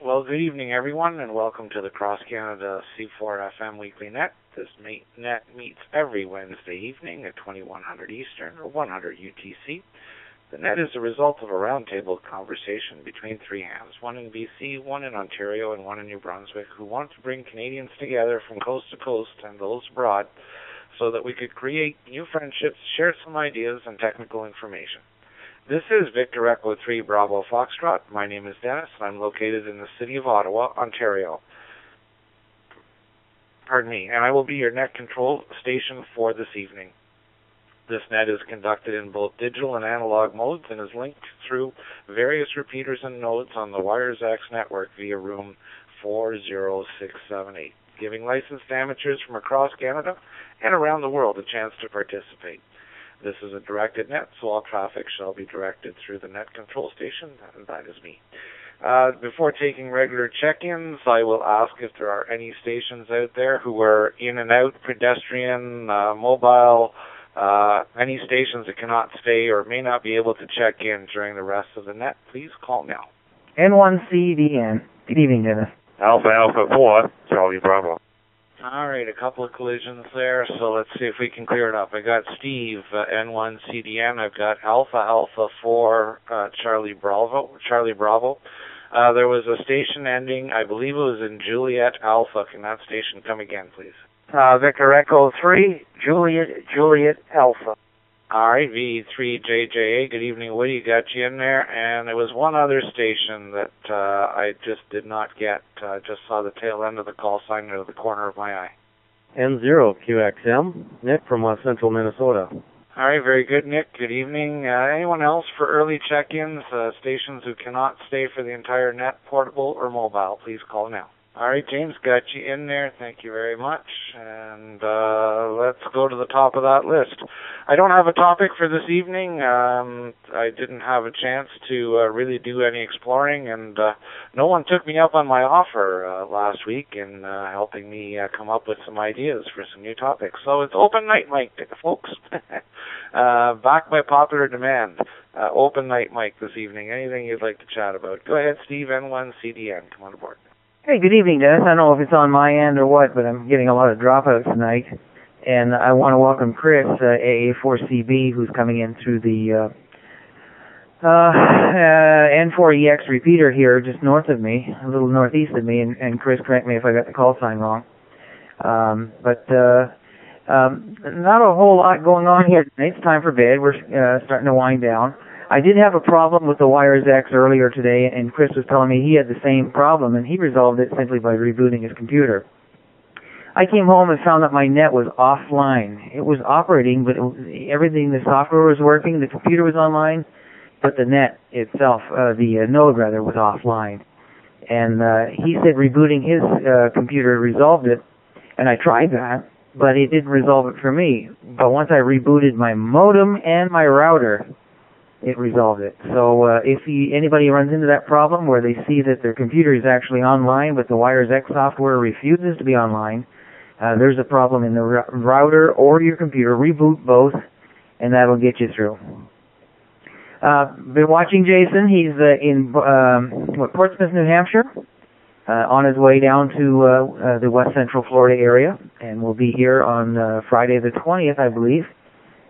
Well, good evening, everyone, and welcome to the Cross Canada C4FM Weekly Net. This net meets every Wednesday evening at 2100 Eastern or 100 UTC. The net is the result of a roundtable conversation between three hands, one in BC, one in Ontario, and one in New Brunswick, who want to bring Canadians together from coast to coast and those abroad so that we could create new friendships, share some ideas, and technical information. This is Victor Echo 3 Bravo Foxtrot. My name is Dennis, and I'm located in the city of Ottawa, Ontario. Pardon me, and I will be your net control station for this evening. This net is conducted in both digital and analog modes and is linked through various repeaters and nodes on the WiresX network via room 40678, giving licensed amateurs from across Canada and around the world a chance to participate. This is a directed net, so all traffic shall be directed through the net control station, and that is me. Before taking regular check-ins, I will ask if there are any stations out there who are in and out, pedestrian, mobile, any stations that cannot stay or may not be able to check in during the rest of the net. Please call now. N1CDN. Good evening, Dennis. Alpha 4, Charlie Bravo. All right, a couple of collisions there, so let's see if we can clear it up. I got Steve, N1CDN. I've got Alpha 4, Charlie Bravo. There was a station ending, I believe it was in Juliet Alpha. Can that station come again, please? Victor Echo 3, Juliet Alpha. All right, V3JJA, good evening, Woody, got you in there. And there was one other station that I just did not get. Just saw the tail end of the call sign out of the corner of my eye. N0QXM, Nick from Central Minnesota. All right, very good, Nick. Good evening. Anyone else for early check-ins, stations who cannot stay for the entire net, portable or mobile, please call now. All right, James, got you in there. Thank you very much. And let's go to the top of that list. I don't have a topic for this evening. I didn't have a chance to really do any exploring, and no one took me up on my offer last week in helping me come up with some ideas for some new topics. So it's open night mic, folks. Back by popular demand. Open night mic this evening. Anything you'd like to chat about? Go ahead, Steve, N1CDN. Come on aboard. Hey, good evening, Dennis. I don't know if it's on my end or what, but I'm getting a lot of dropouts tonight. And I want to welcome Chris, AA4CB, who's coming in through the N4EX repeater here, just north of me, a little northeast of me. And Chris, correct me if I got the call sign wrong. But not a whole lot going on here tonight. It's time for bed. We're starting to wind down. I did have a problem with the WiresX earlier today, and Chris was telling me he had the same problem, and he resolved it simply by rebooting his computer. I came home and found that my net was offline. It was operating, but everything, the software was working, the computer was online, but the net itself, the node rather, was offline. And he said rebooting his computer resolved it, and I tried that, but it didn't resolve it for me. But once I rebooted my modem and my router, it resolved it. So if anybody runs into that problem where they see that their computer is actually online but the WiresX software refuses to be online, there's a problem in the router or your computer. Reboot both, and that'll get you through. Been watching Jason. He's in Portsmouth, New Hampshire, on his way down to the West Central Florida area, and we'll be here on Friday the 20th, I believe.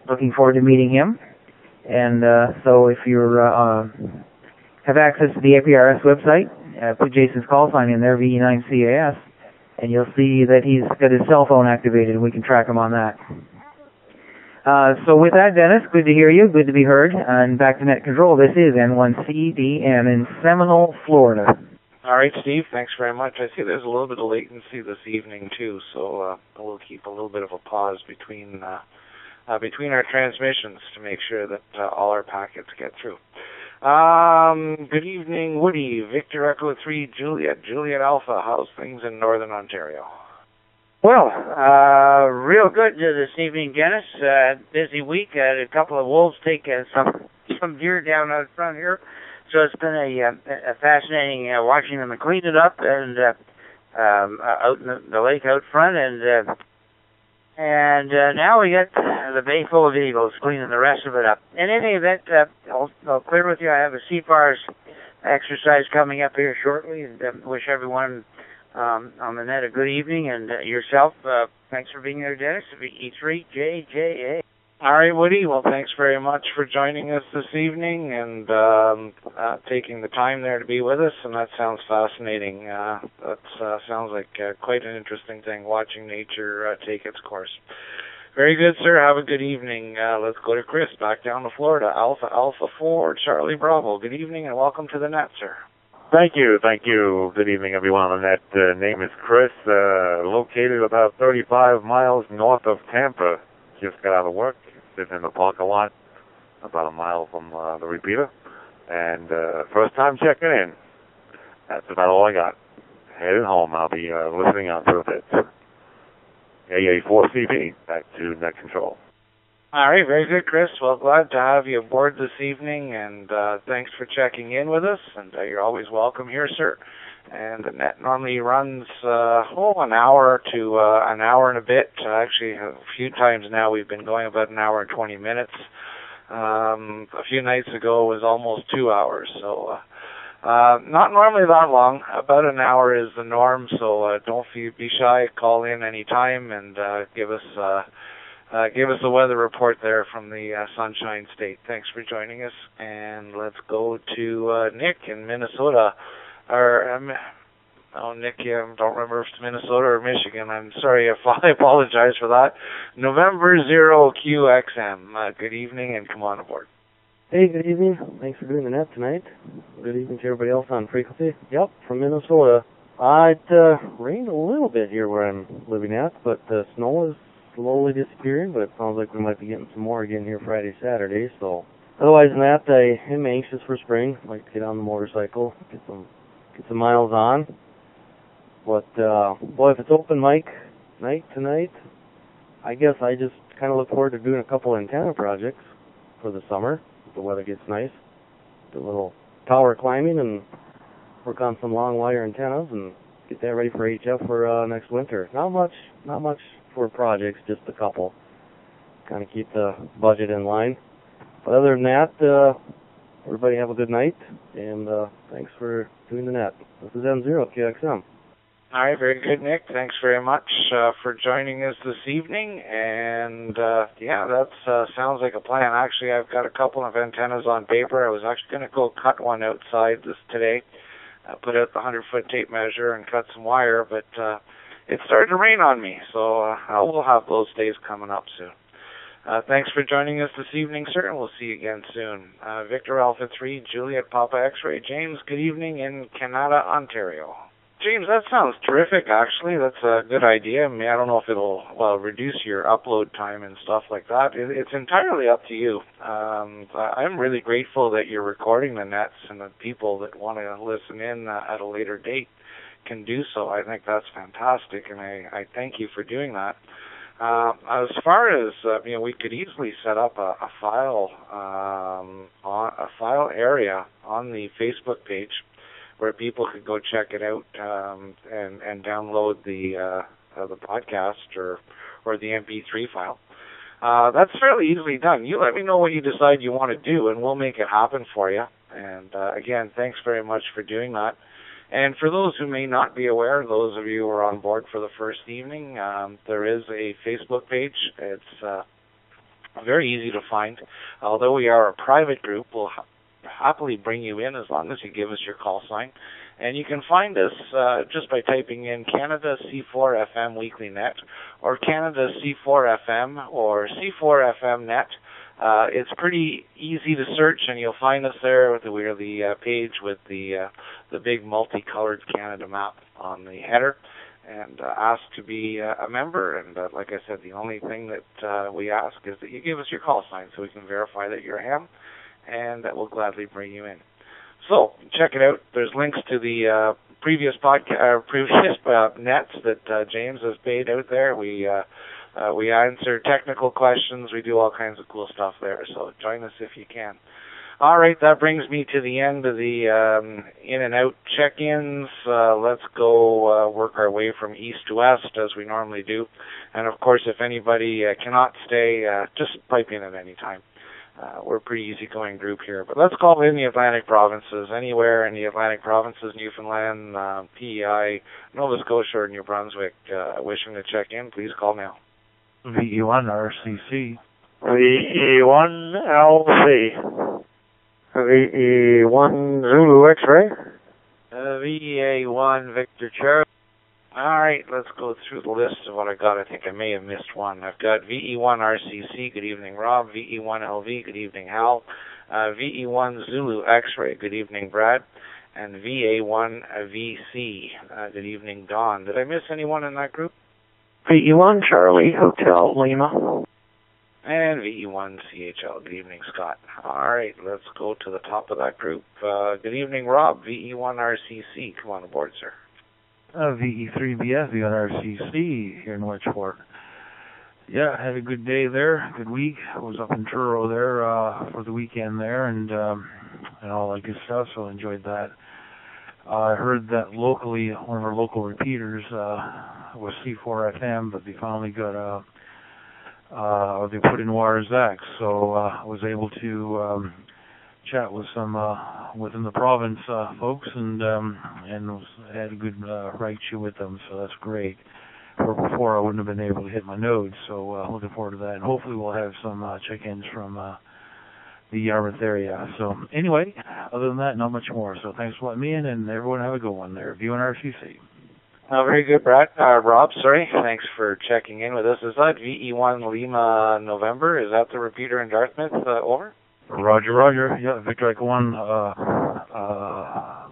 Looking forward to meeting him. And so if you have access to the APRS website, put Jason's call sign in there, VE9CAS, and you'll see that he's got his cell phone activated, and we can track him on that. So with that, Dennis, good to hear you, good to be heard, and back to net control. This is N1CDN in Seminole, Florida. All right, Steve, thanks very much. I see there's a little bit of latency this evening, too, so we'll keep a little bit of a pause between our transmissions to make sure that all our packets get through. Good evening, Woody, Victor Echo 3, Juliet Alpha. How's things in Northern Ontario? Well, real good this evening, Dennis. Busy week. I had a couple of wolves take some deer down out front here. So it's been a fascinating watching them clean it up and out in the lake out front. And now we got the bay full of eagles cleaning the rest of it up. In any event, I'll clear with you. I have a CFARS exercise coming up here shortly, and wish everyone on the net a good evening, and yourself, thanks for being there, Dennis. E3JJA. All right, Woody. Well, thanks very much for joining us this evening and taking the time there to be with us, and that sounds fascinating. That sounds like quite an interesting thing, watching nature take its course. Very good, sir. Have a good evening. Let's go to Chris, back down to Florida. Alpha 4, Charlie Bravo. Good evening and welcome to the net, sir. Thank you. Good evening, everyone on that. Name is Chris, located about 35 miles north of Tampa. Just got out of work, sitting in the parking lot, about a mile from the repeater, and first time checking in. That's about all I got. Heading home. I'll be listening on for a bit. AA4CB, back to net control. All right, very good, Chris. Well, glad to have you aboard this evening, and thanks for checking in with us, and you're always welcome here, sir. And the net normally runs, an hour to an hour and a bit. Actually, a few times now we've been going about an hour and 20 minutes. A few nights ago it was almost 2 hours, so not normally that long. About an hour is the norm, so don't be shy. Call in any time and give us a weather report there from the Sunshine State. Thanks for joining us, and let's go to Nick in Minnesota. Nick, I don't remember if it's Minnesota or Michigan. I'm sorry, I apologize for that. November 0 QXM. Good evening and come on aboard. Hey, good evening. Thanks for doing the net tonight. Good evening to everybody else on frequency. Yep, from Minnesota. It rained a little bit here where I'm living at, but the snow is slowly disappearing, but it sounds like we might be getting some more again here Friday, Saturday, so otherwise than that, I am anxious for spring. I'd like to get on the motorcycle, get some miles on. But, boy, if it's open mic night tonight, I guess I just kind of look forward to doing a couple antenna projects for the summer. If the weather gets nice. Do a little tower climbing and work on some long wire antennas and get that ready for HF for next winter. Not much for projects, just a couple. Kind of keep the budget in line. But other than that, everybody have a good night, and thanks for doing the net. This is M0 QXM. All right, very good, Nick. Thanks very much for joining us this evening. And, that sounds like a plan. Actually, I've got a couple of antennas on paper. I was actually going to go cut one outside today, put out the 100-foot tape measure and cut some wire, but it started to rain on me, so we'll have those days coming up soon. Thanks for joining us this evening, sir, and we'll see you again soon. Victor Alpha 3, Juliet Papa X-Ray. James, good evening in Canada, Ontario. James, that sounds terrific, actually. That's a good idea. I mean, I don't know if it'll, reduce your upload time and stuff like that. It's entirely up to you. I'm really grateful that you're recording the nets, and the people that want to listen in at a later date can do so. I think that's fantastic, and I thank you for doing that. As far as, we could easily set up a file area on the Facebook page where people could go check it out and download the podcast or the MP3 file. That's fairly easily done. You let me know what you decide you want to do, and we'll make it happen for you. And again, thanks very much for doing that. And for those who may not be aware, those of you who are on board for the first evening, there is a Facebook page. It's very easy to find. Although we are a private group, we'll happily bring you in as long as you give us your call sign. And you can find us just by typing in Canada C4FM Weekly Net or Canada C4FM or C4FM Net. It's pretty easy to search, and you'll find us there. We're the page with the big multicolored Canada map on the header, and ask to be a member. And like I said, the only thing that we ask is that you give us your call sign so we can verify that you're a ham, and that will gladly bring you in. So check it out. There's links to the previous nets that James has paid out there. We answer technical questions. We do all kinds of cool stuff there. So join us if you can. All right, that brings me to the end of the in and out check-ins. Let's go work our way from east to west as we normally do. And of course, if anybody cannot stay, just pipe in at any time. we're a pretty easygoing group here. But let's call in the Atlantic provinces. Anywhere in the Atlantic provinces, Newfoundland, PEI, Nova Scotia, or New Brunswick, wishing to check in, please call now. VE1 RCC. VE1LV. VE1 Zulu X-ray. VEA1 Victor Charlie. All right, let's go through the list of what I got. I think I may have missed one. I've got VE1 RCC, good evening, Rob. VE1 LV, good evening, Hal. VE1 Zulu X-ray, good evening, Brad. And VA1 VC, good evening, Don. Did I miss anyone in that group? VE1 Charlie Hotel Lima. And VE1 CHL, good evening, Scott. All right, let's go to the top of that group. Good evening, Rob. VE1 RCC, come on aboard, sir. VE3BF, VE1RCC here in Wedgeport. Yeah, I had a good day there, good week. I was up in Truro there for the weekend there and all that good stuff, so I enjoyed that. I heard that locally, one of our local repeaters was C4FM, but they finally got they put in Warzak, so I was able to chat with some within the province folks and had a good right shoe with them, so that's great. Where before I wouldn't have been able to hit my nodes, so looking forward to that. And hopefully we'll have some check-ins from the Yarmouth area. So anyway, other than that, not much more. So thanks for letting me in, and everyone have a good one there. VE1RCC. Very good, Brad. Rob, sorry. Thanks for checking in with us. Is that VE1 Lima November? Is that the repeater in Dartmouth? Over? Roger, Roger. Yeah, Victor Echo 1,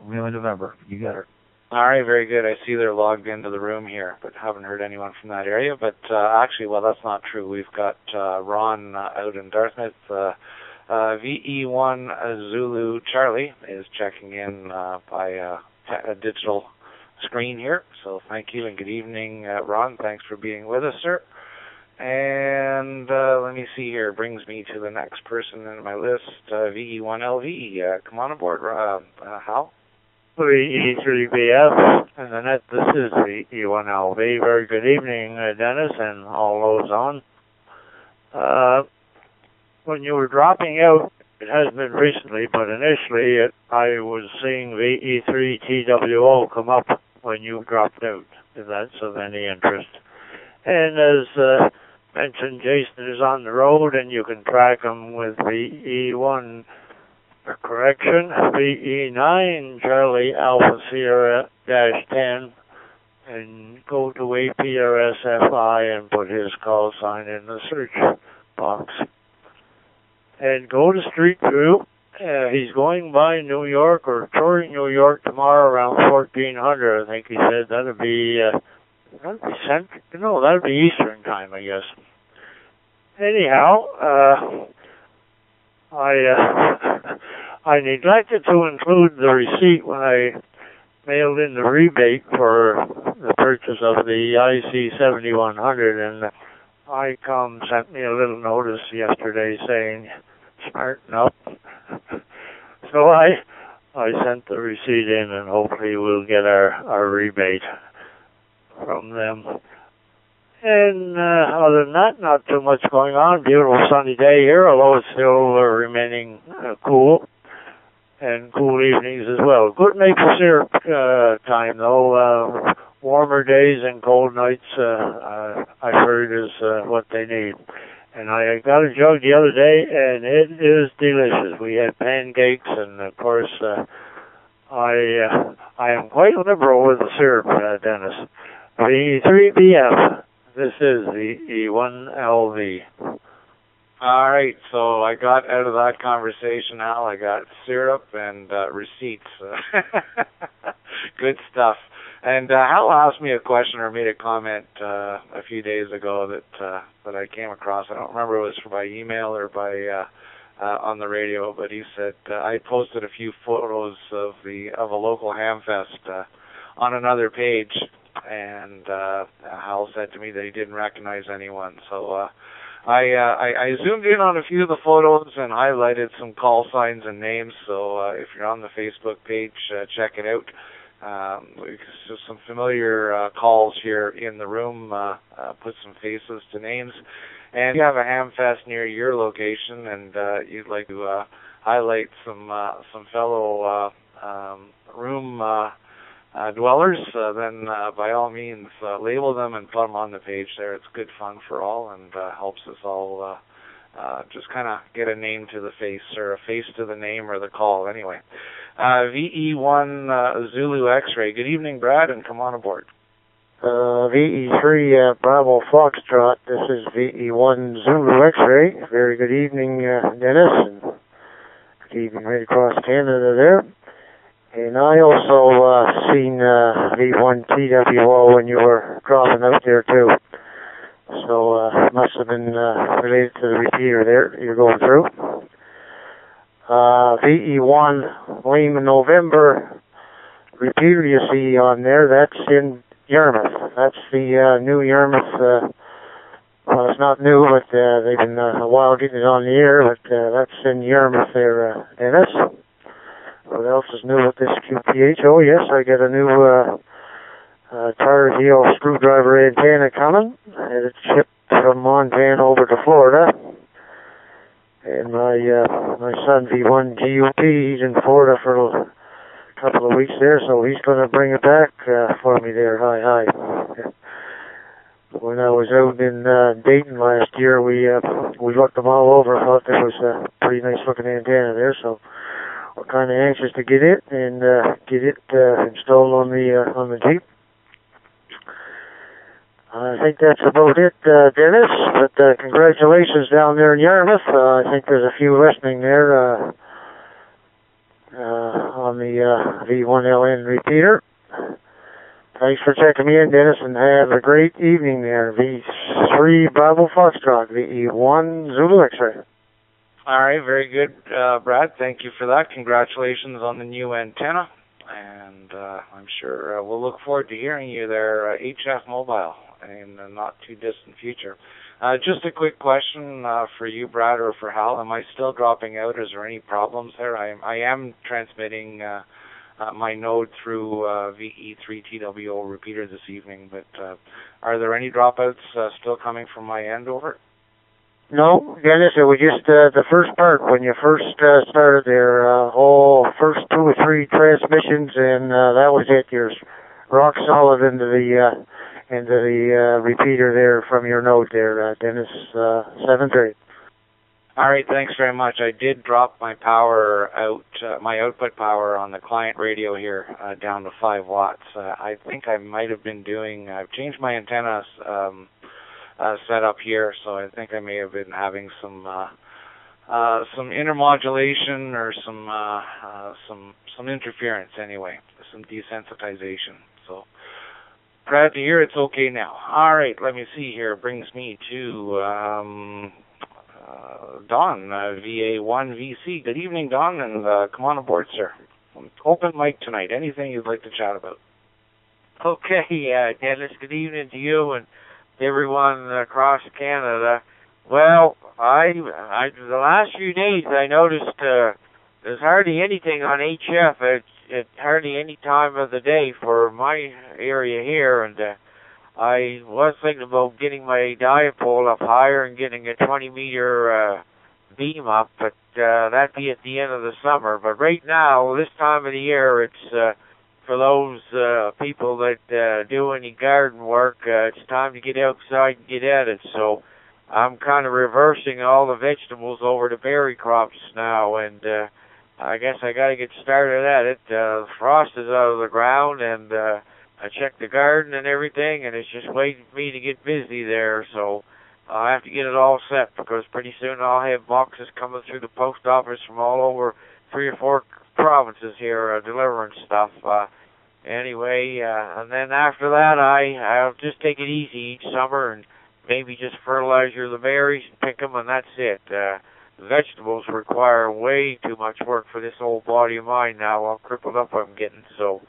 Lima November. You got it. All right, very good. I see they're logged into the room here, but haven't heard anyone from that area. But actually, well, that's not true. We've got Ron out in Dartmouth. VE1 Zulu Charlie is checking in by a digital screen here. So thank you and good evening, Ron. Thanks for being with us, sir. And let me see here. Brings me to the next person in my list, VE1LV. Come on aboard, Hal. VE3BF, and the net, this is VE1LV. Very good evening, Dennis, and all those on. When you were dropping out, it has been recently, but initially I was seeing VE3TWO come up when you dropped out, if that's of any interest. And as mentioned, Jason is on the road, and you can track him with VE1 VE9 Charlie Alpha Sierra -10, and go to APRSFI and put his call sign in the search box. And go to Street View. He's going by New York or touring New York tomorrow around 1400. I think he said that'd be Central. No, that'd be Eastern time, I guess. Anyhow, I neglected to include the receipt when I mailed in the rebate for the purchase of the IC7100, and ICOM sent me a little notice yesterday saying, smarten up. So I sent the receipt in, and hopefully we'll get our rebate from them. And other than that, not too much going on. Beautiful sunny day here, although it's still remaining cool. And cool evenings as well. Good maple syrup time, though. Warmer days and cold nights, I've heard, is what they need. And I got a jug the other day, and it is delicious. We had pancakes, and of course, I am quite liberal with the syrup, Dennis. VE3BF. This is the E1LV. All right, so I got out of that conversation, Al. I got syrup and receipts. Good stuff. And Hal asked me a question or made a comment a few days ago that I came across. I don't remember if it was by email or by on the radio, but he said I posted a few photos of a local hamfest on another page, and Hal said to me that he didn't recognize anyone. So I zoomed in on a few of the photos and highlighted some call signs and names. So if you're on the Facebook page, check it out. So some familiar calls here in the room, put some faces to names. And if you have a ham fest near your location and you'd like to highlight some fellow room dwellers, then by all means label them and put them on the page there. It's good fun for all and helps us all just kind of get a name to the face, or a face to the name, or the call anyway. VE1 Zulu X-Ray. Good evening, Brad, and come on aboard. VE3 Bravo Foxtrot. This is VE1 Zulu X-Ray. Very good evening, Dennis, and good evening right across Canada there. And I also seen V1 TWO when you were dropping out there too. So it must have been related to the repeater there you're going through. VE1 Lima November repeater you see on there, that's in Yarmouth. That's the new Yarmouth. Well, it's not new, but they've been a while getting it on the air, but that's in Yarmouth there, Dennis. What else is new with this QPH? Oh, yes, I got a new Tar Heel screwdriver antenna coming. I had it shipped from Montana over to Florida. And my son, V1 GUP, he's in Florida for a couple of weeks there, so he's going to bring it back for me there. Hi. When I was out in Dayton last year, we looked them all over. Thought there was a pretty nice looking antenna there, so we're kind of anxious to get it and get it installed on the Jeep. I think that's about it, Dennis. But congratulations down there in Yarmouth. I think there's a few listening there on the V1LN repeater. Thanks for checking me in, Dennis, and have a great evening there. V3 Bravo Foxtrot, VE1 Zulu X-Ray. All right, very good, Brad. Thank you for that. Congratulations on the new antenna, and I'm sure we'll look forward to hearing you there, HF Mobile, in the not-too-distant future. Just a quick question for you, Brad, or for Hal. Am I still dropping out? Is there any problems there? I am transmitting my node through VE3 TWO repeater this evening, but are there any dropouts still coming from my end over? No, Dennis, it was just the first part when you first started there, first 2 or 3 transmissions, and that was it. You're rock solid into the repeater there from your node there, Dennis, 7th grade. All right, thanks very much. I did drop my power out, my output power on the client radio here down to 5 watts. I think I might have been I've changed my antennas set up here, so I think I may have been having some intermodulation or some interference anyway, some desensitization. So glad to hear it's okay now. All right, let me see here. It brings me to Don, VA1VC. Good evening, Don, and come on aboard, sir. Open mic tonight. Anything you'd like to chat about? Okay, Dennis, good evening to you and everyone across Canada. Well, the last few days I noticed there's hardly anything on HF at hardly any time of the day for my area here, and I was thinking about getting my dipole up higher and getting a 20-meter beam up, but that'd be at the end of the summer. But right now, this time of the year, it's for those people that do any garden work, it's time to get outside and get at it. So I'm kind of reversing all the vegetables over to berry crops now, and I guess I got to get started at it. The frost is out of the ground, and I checked the garden and everything, and it's just waiting for me to get busy there. So I have to get it all set, because pretty soon I'll have boxes coming through the post office from all over 3 or 4 provinces here delivering stuff. Anyway, and then after that, I'll just take it easy each summer and maybe just fertilizer the berries and pick them, and that's it. The vegetables require way too much work for this old body of mine now. All crippled up I'm getting. So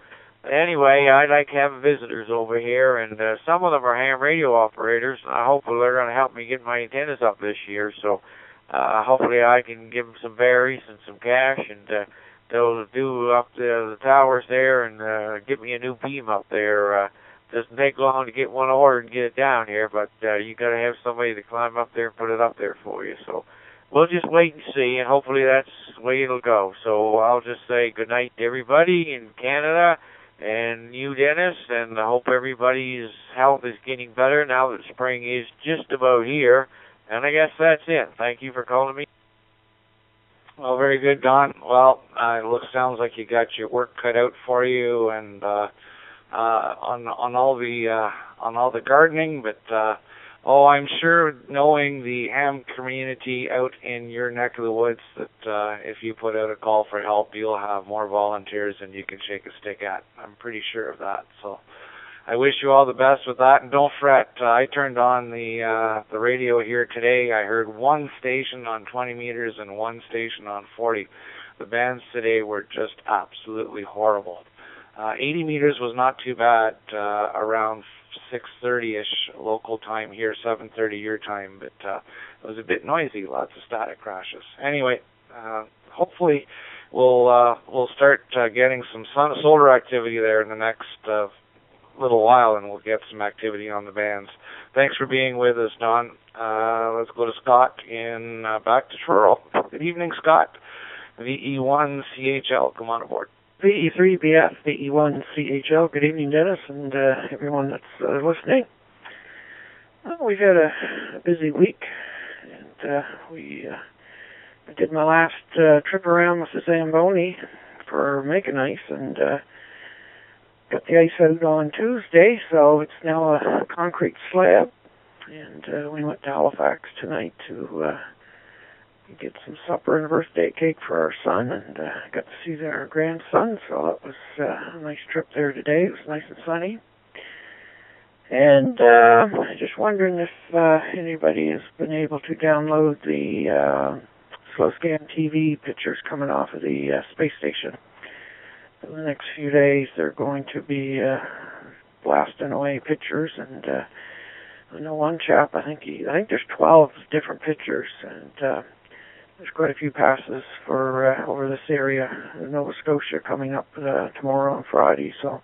anyway, I like having visitors over here, and some of them are ham radio operators. Hopefully they're going to help me get my antennas up this year. So hopefully I can give them some berries and some cash, and they'll do up the towers there and get me a new beam up there. Doesn't take long to get one ordered and get it down here, but you got to have somebody to climb up there and put it up there for you. So we'll just wait and see, and hopefully that's the way it'll go. So I'll just say good night to everybody in Canada and you, Dennis, and I hope everybody's health is getting better now that spring is just about here. And I guess that's it. Thank you for calling me. Well, very good, Don. Well, sounds like you got your work cut out for you, and on all the gardening. But I'm sure, knowing the ham community out in your neck of the woods, that if you put out a call for help, you'll have more volunteers than you can shake a stick at. I'm pretty sure of that. So I wish you all the best with that, and don't fret. I turned on the radio here today. I heard one station on 20 meters and one station on 40. The bands today were just absolutely horrible. 80 meters was not too bad, around 6:30ish local time here, 7:30 your time, but it was a bit noisy, lots of static crashes. Anyway, hopefully we'll start getting some solar activity there in the next little while, and we'll get some activity on the bands. Thanks for being with us, Don. Let's go to Scott in back to Truro. Good evening, Scott. VE1CHL, come on aboard. VE3BF, VE1CHL. Good evening, Dennis, and everyone that's listening. Well, we've had a busy week, and I did my last trip around with the Zamboni for making ice, and got the ice out on Tuesday, so it's now a concrete slab. And we went to Halifax tonight to get some supper and a birthday cake for our son, and got to see our grandson, so that was a nice trip there today. It was nice and sunny. And just wondering if anybody has been able to download the slow scan TV pictures coming off of the space station. In the next few days, they're going to be blasting away pictures, and I know one chap. I think there's 12 different pictures, and there's quite a few passes for over this area, Nova Scotia, coming up tomorrow and Friday. So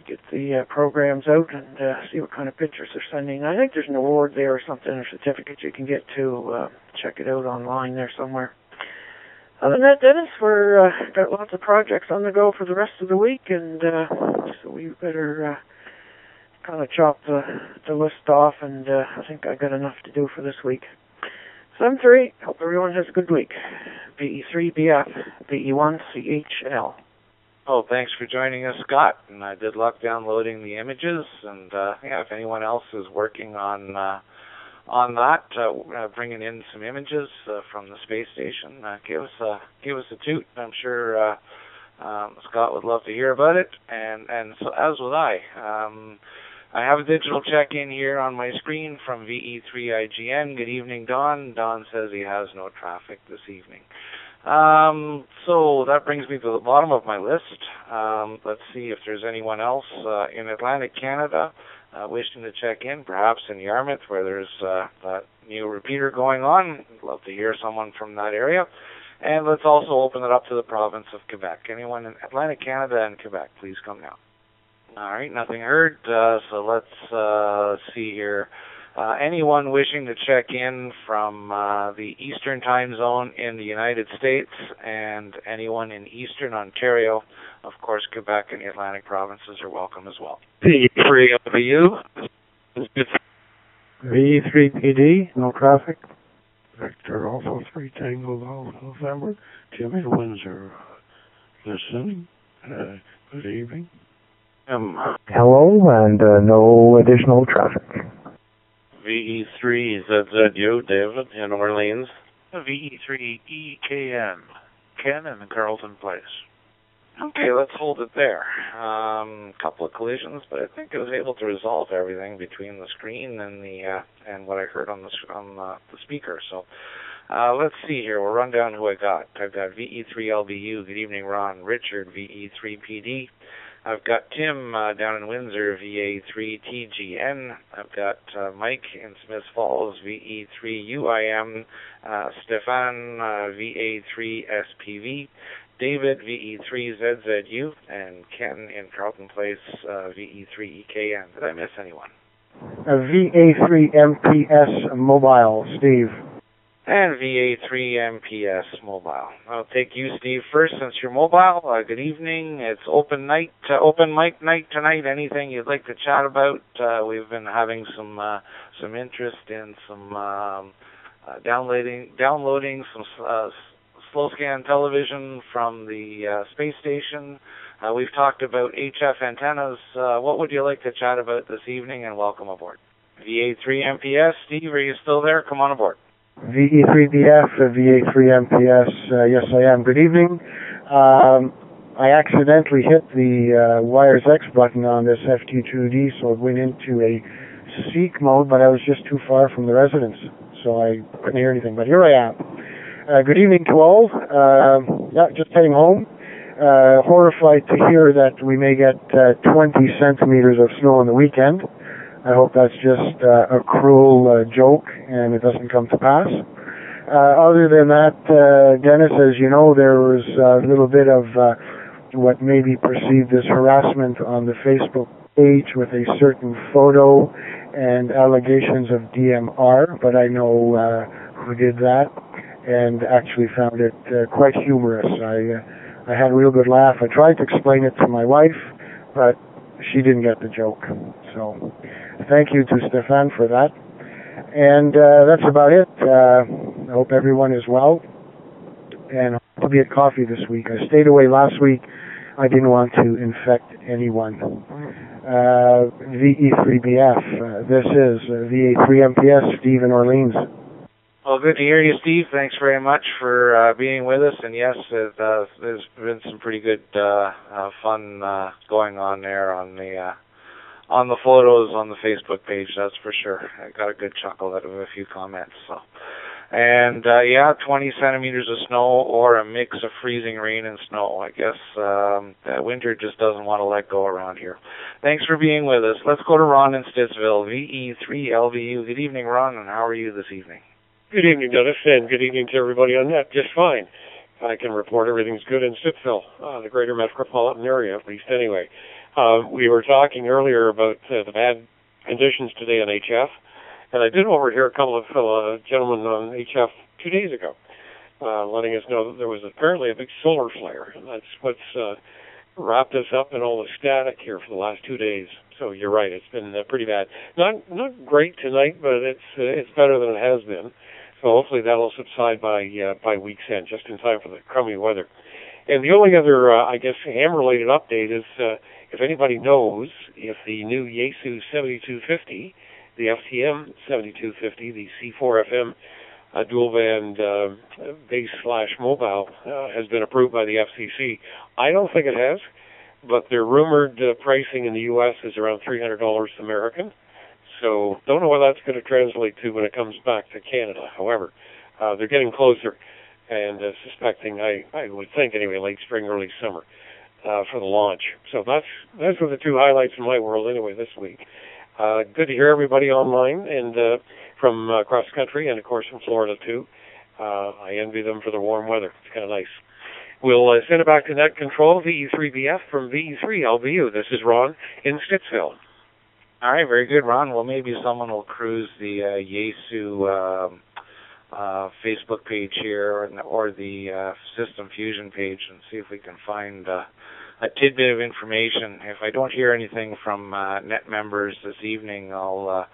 get the programs out and see what kind of pictures they're sending. I think there's an award there or something, or certificate you can get to check it out online there somewhere. Other than that, Dennis, we're got lots of projects on the go for the rest of the week, and so we better kind of chop the list off, and I think I got enough to do for this week. 7-3, hope everyone has a good week. VE3BF, VE1CHL. Oh, thanks for joining us, Scott, and I did luck downloading the images, and if anyone else is working on that, bringing in some images from the space station, give us a toot. I'm sure Scott would love to hear about it, and so as would I. I have a digital check-in here on my screen from VE3IGN. Good evening, Don. Don says he has no traffic this evening. So that brings me to the bottom of my list. Let's see if there's anyone else in Atlantic Canada wishing to check in, perhaps in Yarmouth, where there's that new repeater going on. I'd love to hear someone from that area. And let's also open it up to the province of Quebec. Anyone in Atlantic Canada and Quebec, please come now. All right, nothing heard. So let's see here. Anyone wishing to check in from the Eastern time zone in the United States, and anyone in Eastern Ontario, of course, Quebec and the Atlantic provinces are welcome as well. V3LBU. V3PD, no traffic. Victor Alpha 3 Tango Golf November. Jim in Windsor. Listening. Good evening. Hello, and no additional traffic. VE3ZZU, David, in Orleans. VE3EKN, Ken in Carlton Place. Okay, let's hold it there. Couple of collisions, but I think I was able to resolve everything between the screen and and what I heard on the speaker. So let's see here. We'll run down who I got. I've got VE3LBU. Good evening, Ron. Richard, VE3PD. I've got Tim down in Windsor, VA3TGN. I've got Mike in Smiths Falls, VE3UIM. Stefan, VA3SPV. David, VE3ZZU, and Ken in Carlton Place, VE3EKN. Did I miss anyone? VA3MPS Mobile, Steve. And VA3MPS Mobile. I'll take you, Steve, first, since you're mobile. Good evening. It's open mic night tonight. Anything you'd like to chat about? We've been having some interest in some downloading some slow scan television from the space station. We've talked about HF antennas. What would you like to chat about this evening? And welcome aboard. VA3MPS, Steve, are you still there? Come on aboard. VE3BF, VA3MPS, yes I am. Good evening. I accidentally hit the Wires X button on this FT2D, so it went into a seek mode, but I was just too far from the residence, so I couldn't hear anything. But here I am. Good evening to all. Just heading home. Horrified to hear that we may get 20 centimeters of snow on the weekend. I hope that's just a cruel joke and it doesn't come to pass. Other than that, Dennis, as you know, there was a little bit of what may be perceived as harassment on the Facebook page with a certain photo and allegations of DMR, but I know who did that and actually found it quite humorous. I had a real good laugh. I tried to explain it to my wife, but she didn't get the joke. So thank you to Stefan for that. And that's about it. I hope everyone is well. And I'll be at coffee this week. I stayed away last week. I didn't want to infect anyone. VE3BF. This is VA3MPS, Steve in Orleans. Well, good to hear you, Steve. Thanks very much for being with us. And yes, there's been some pretty good fun going on there on the photos on the Facebook page. That's for sure. I got a good chuckle out of a few comments. So, and 20 centimeters of snow or a mix of freezing rain and snow. I guess winter just doesn't want to let go around here. Thanks for being with us. Let's go to Ron in Stittsville, VE3LVU. Good evening, Ron, and how are you this evening? Good evening, Dennis, and good evening to everybody on net. Just fine. I can report everything's good in Stittsville, the greater metropolitan area, at least anyway. We were talking earlier about the bad conditions today on HF, and I did overhear a couple of gentlemen on HF 2 days ago letting us know that there was apparently a big solar flare, and that's what's wrapped us up in all the static here for the last 2 days. So you're right, it's been pretty bad. Not great tonight, but it's better than it has been. So hopefully that'll subside by week's end, just in time for the crummy weather. And the only other, ham-related update is if anybody knows if the new Yaesu 7250, the FTM 7250, the C4FM dual-band base/mobile has been approved by the FCC. I don't think it has, but their rumored pricing in the U.S. is around $300 American. So don't know what that's going to translate to when it comes back to Canada. However, they're getting closer and suspecting, I would think anyway, late spring, early summer for the launch. So those were the two highlights in my world anyway this week. Good to hear everybody online and from across the country and, of course, from Florida, too. I envy them for the warm weather. It's kind of nice. We'll send it back to Net Control, VE3BF from VE3LVU. This is Ron in Stittsville. All right, very good, Ron. Well, maybe someone will cruise the Yaesu Facebook page here or the System Fusion page and see if we can find a tidbit of information. If I don't hear anything from net members this evening, I'll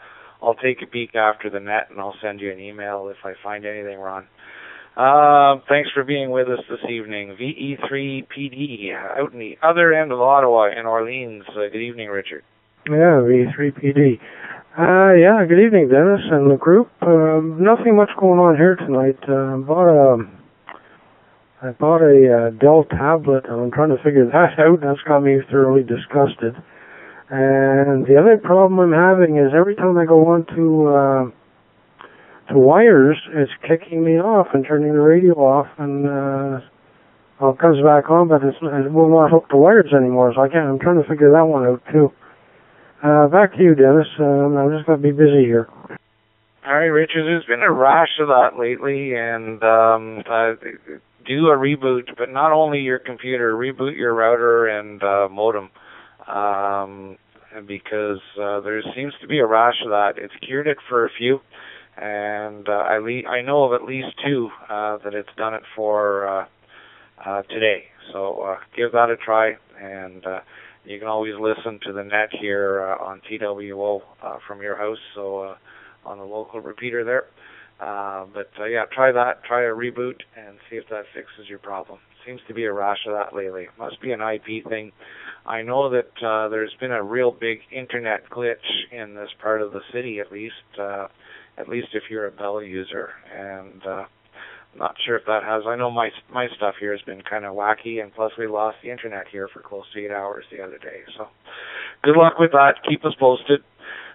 take a peek after the net and I'll send you an email if I find anything, Ron. Thanks for being with us this evening. VE3PD out in the other end of Ottawa in Orleans. Good evening, Richard. Yeah, V3PD. Good evening, Dennis and the group. Nothing much going on here tonight. I bought a Dell tablet, and I'm trying to figure that out. That's got me thoroughly disgusted. And the other problem I'm having is every time I go on to wires, it's kicking me off and turning the radio off, and it comes back on, but it will not hook the wires anymore. So I'm trying to figure that one out too. Back to you, Dennis. I'm just going to be busy here. All right, Richard, there's been a rash of that lately, and do a reboot, but not only your computer, reboot your router and modem, because there seems to be a rash of that. It's cured it for a few, and I know of at least 2 that it's done it for today. So give that a try, and you can always listen to the net here on TWO from your house, so on the local repeater there. But yeah, try that. Try a reboot and see if that fixes your problem. Seems to be a rash of that lately. Must be an IP thing. I know that there's been a real big internet glitch in this part of the city, at least if you're a Bell user. And I'm not sure if that has. I know my stuff here has been kind of wacky, and plus we lost the internet here for close to 8 hours the other day. So good luck with that. Keep us posted.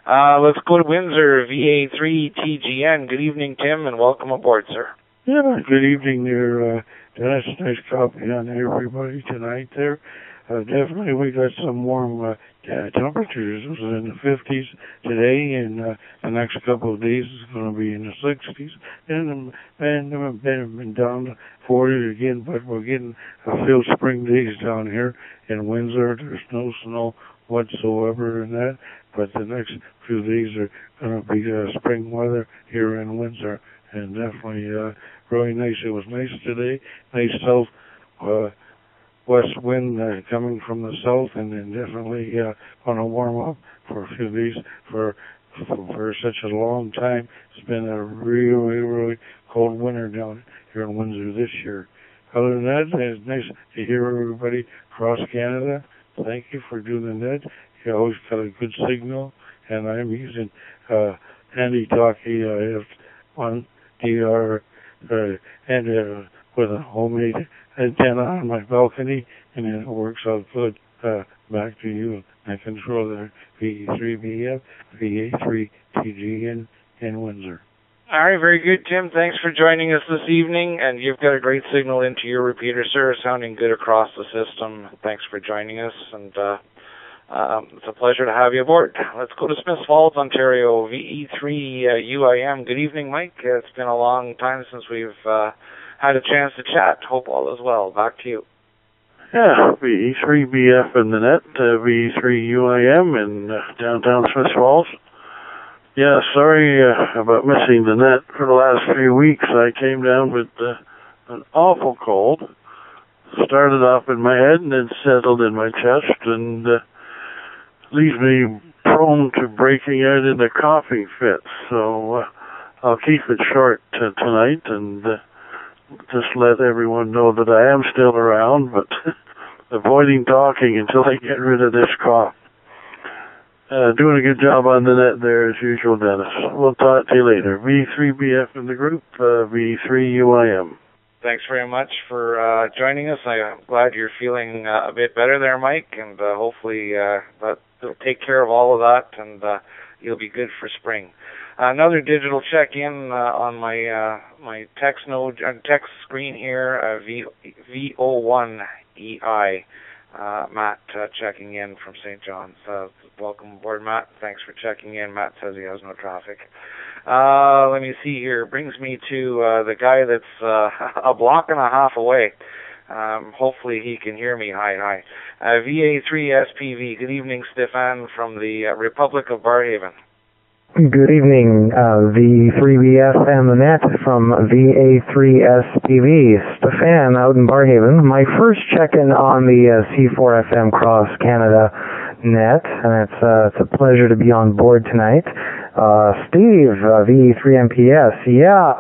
Let's go to Windsor, VA3TGN. Good evening, Tim, and welcome aboard, sir. Yeah, good evening there, Dennis. Nice copy on everybody tonight there. Definitely we got some warm temperatures. It was in the 50s today, and the next couple of days is going to be in the 60s. And been down to 40 again, but we're getting a few spring days down here in Windsor. There's no snow whatsoever in that, but the next few days are going to be spring weather here in Windsor, and definitely really nice. It was nice today, nice south west wind coming from the south, and then definitely going to warm up for a few days for such a long time. It's been a really cold winter down here in Windsor this year. Other than that, it's nice to hear everybody across Canada. Thank you for doing that. You always got a good signal, and I'm using Handy Talkie on DR and with a homemade antenna on my balcony, and it works out good. Back to you. I control the VE3BF, VA3TGN in Windsor. All right, very good, Tim. Thanks for joining us this evening, and you've got a great signal into your repeater, sir, sounding good across the system. Thanks for joining us, and it's a pleasure to have you aboard. Let's go to Smiths Falls, Ontario, VE3UIM. Good evening, Mike. It's been a long time since we've had a chance to chat. Hope all is well. Back to you. Yeah, VE3BF in the net, VE3UIM in downtown Smiths Falls. Yeah, sorry about missing the net for the last few weeks. I came down with an awful cold. Started off in my head and then settled in my chest, and leaves me prone to breaking out into coughing fits. So I'll keep it short tonight and just let everyone know that I am still around, but avoiding talking until I get rid of this cough. Doing a good job on the net there as usual, Dennis. We'll talk to you later. V3BF in the group, V3UIM. Thanks very much for joining us. I'm glad you're feeling a bit better there, Mike, and hopefully that'll take care of all of that, and you'll be good for spring. Another digital check-in on my text node, text screen here, VO1EI. Matt checking in from St. John's. Welcome aboard, Matt. Thanks for checking in. Matt says he has no traffic. Let me see here. Brings me to the guy that's a block and a half away. Hopefully he can hear me. Hi. VA3SPV. Good evening, Stefan from the Republic of Barhaven. Good evening, V3BF and the net from VA3SPV. Stefan out in Barhaven. My first check-in on the C4FM Cross Canada net, and it's a pleasure to be on board tonight. Steve, VE3MPS. Yeah,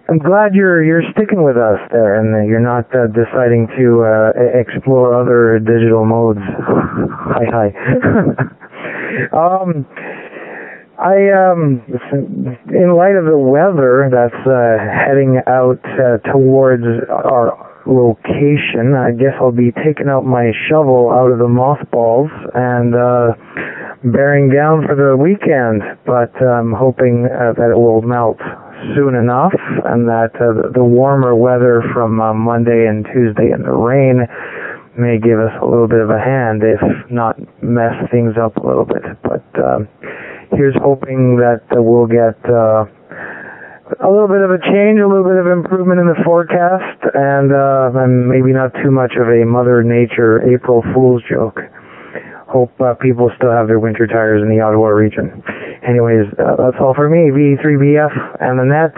I'm glad you're sticking with us there, and you're not deciding to explore other digital modes. Hi. In light of the weather that's heading out towards our location, I guess I'll be taking out my shovel out of the mothballs and bearing down for the weekend, but I'm hoping that it will melt soon enough, and that the warmer weather from Monday and Tuesday and the rain may give us a little bit of a hand, if not mess things up a little bit. But here's hoping that we'll get A little bit of a change, a little bit of improvement in the forecast, and maybe not too much of a Mother Nature April Fool's joke. Hope people still have their winter tires in the Ottawa region. Anyways, that's all for me. VE3BF and the net,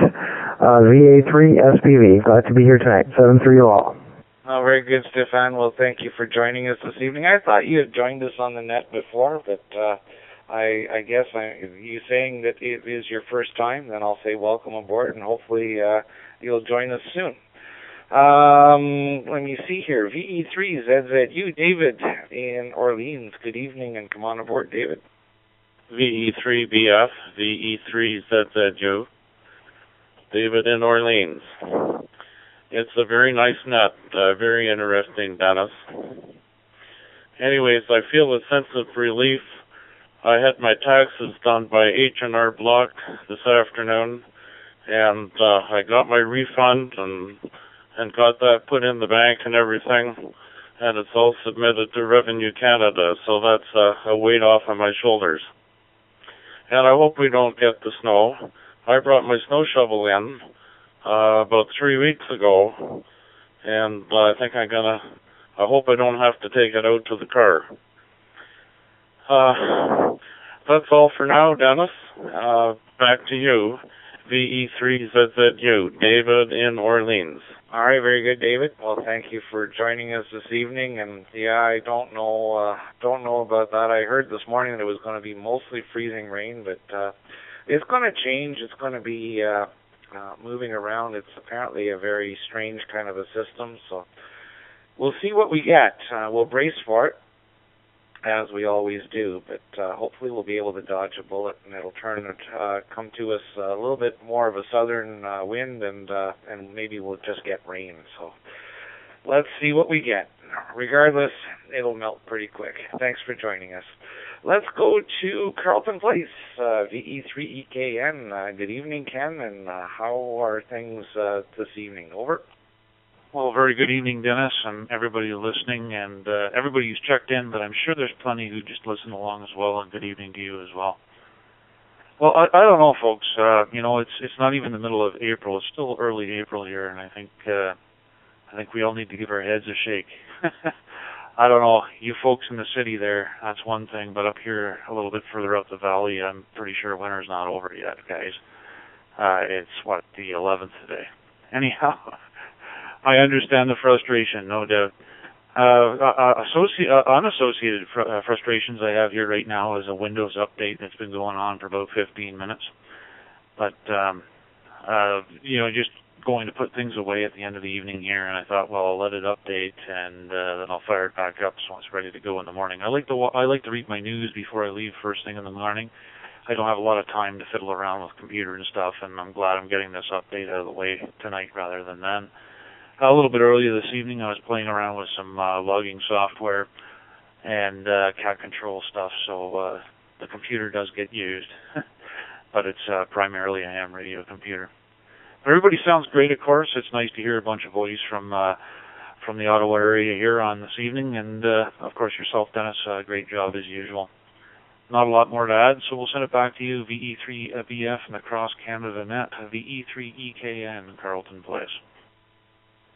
VA3SPV. Glad to be here tonight. 7-3 all. Oh, very good, Stefan. Well, thank you for joining us this evening. I thought you had joined us on the net before, but I guess you saying that it is your first time, then I'll say welcome aboard, and hopefully you'll join us soon. Let me see here. VE3ZZU, David in Orleans. Good evening, and come on aboard, David. VE3BF, VE3ZZU, David in Orleans. It's a very nice net, very interesting, Dennis. Anyways, I feel a sense of relief. I had my taxes done by H&R Block this afternoon, and I got my refund and got that put in the bank and everything, and it's all submitted to Revenue Canada, so that's a weight off of my shoulders. And I hope we don't get the snow. I brought my snow shovel in about 3 weeks ago, and I think I hope I don't have to take it out to the car. That's all for now, Dennis. Back to you, VE3ZZU, David in Orleans. All right, very good, David. Well, thank you for joining us this evening. And yeah, I don't know about that. I heard this morning that it was going to be mostly freezing rain, but it's going to change. It's going to be moving around. It's apparently a very strange kind of a system, so we'll see what we get. We'll brace for it, as we always do, but hopefully we'll be able to dodge a bullet, and it'll come to us a little bit more of a southern wind, and maybe we'll just get rain. So let's see what we get. Regardless, it'll melt pretty quick. Thanks for joining us. Let's go to Carleton Place, VE3EKN. Good evening, Ken, and how are things this evening? Over. Well, very good evening, Dennis, and everybody listening, and everybody who's checked in, but I'm sure there's plenty who just listen along as well, and good evening to you as well. Well, I don't know, folks. It's not even the middle of April. It's still early April here, and I think we all need to give our heads a shake. I don't know, you folks in the city there, that's one thing, but up here a little bit further up the valley, I'm pretty sure winter's not over yet, guys. It's, the 11th today. Anyhow, I understand the frustration, no doubt. Unassociated frustrations I have here right now is a Windows update that's been going on for about 15 minutes. But, just going to put things away at the end of the evening here, and I thought, well, I'll let it update, and then I'll fire it back up so it's ready to go in the morning. I like to read my news before I leave first thing in the morning. I don't have a lot of time to fiddle around with computer and stuff, and I'm glad I'm getting this update out of the way tonight rather than then. A little bit earlier this evening, I was playing around with some logging software and cat control stuff, so the computer does get used, but it's primarily a ham radio computer. Everybody sounds great, of course. It's nice to hear a bunch of voice from the Ottawa area here on this evening, and of course yourself, Dennis. Great job as usual. Not a lot more to add, so we'll send it back to you, VE3BF and across Canada Net, VE3EKN, Carleton Place.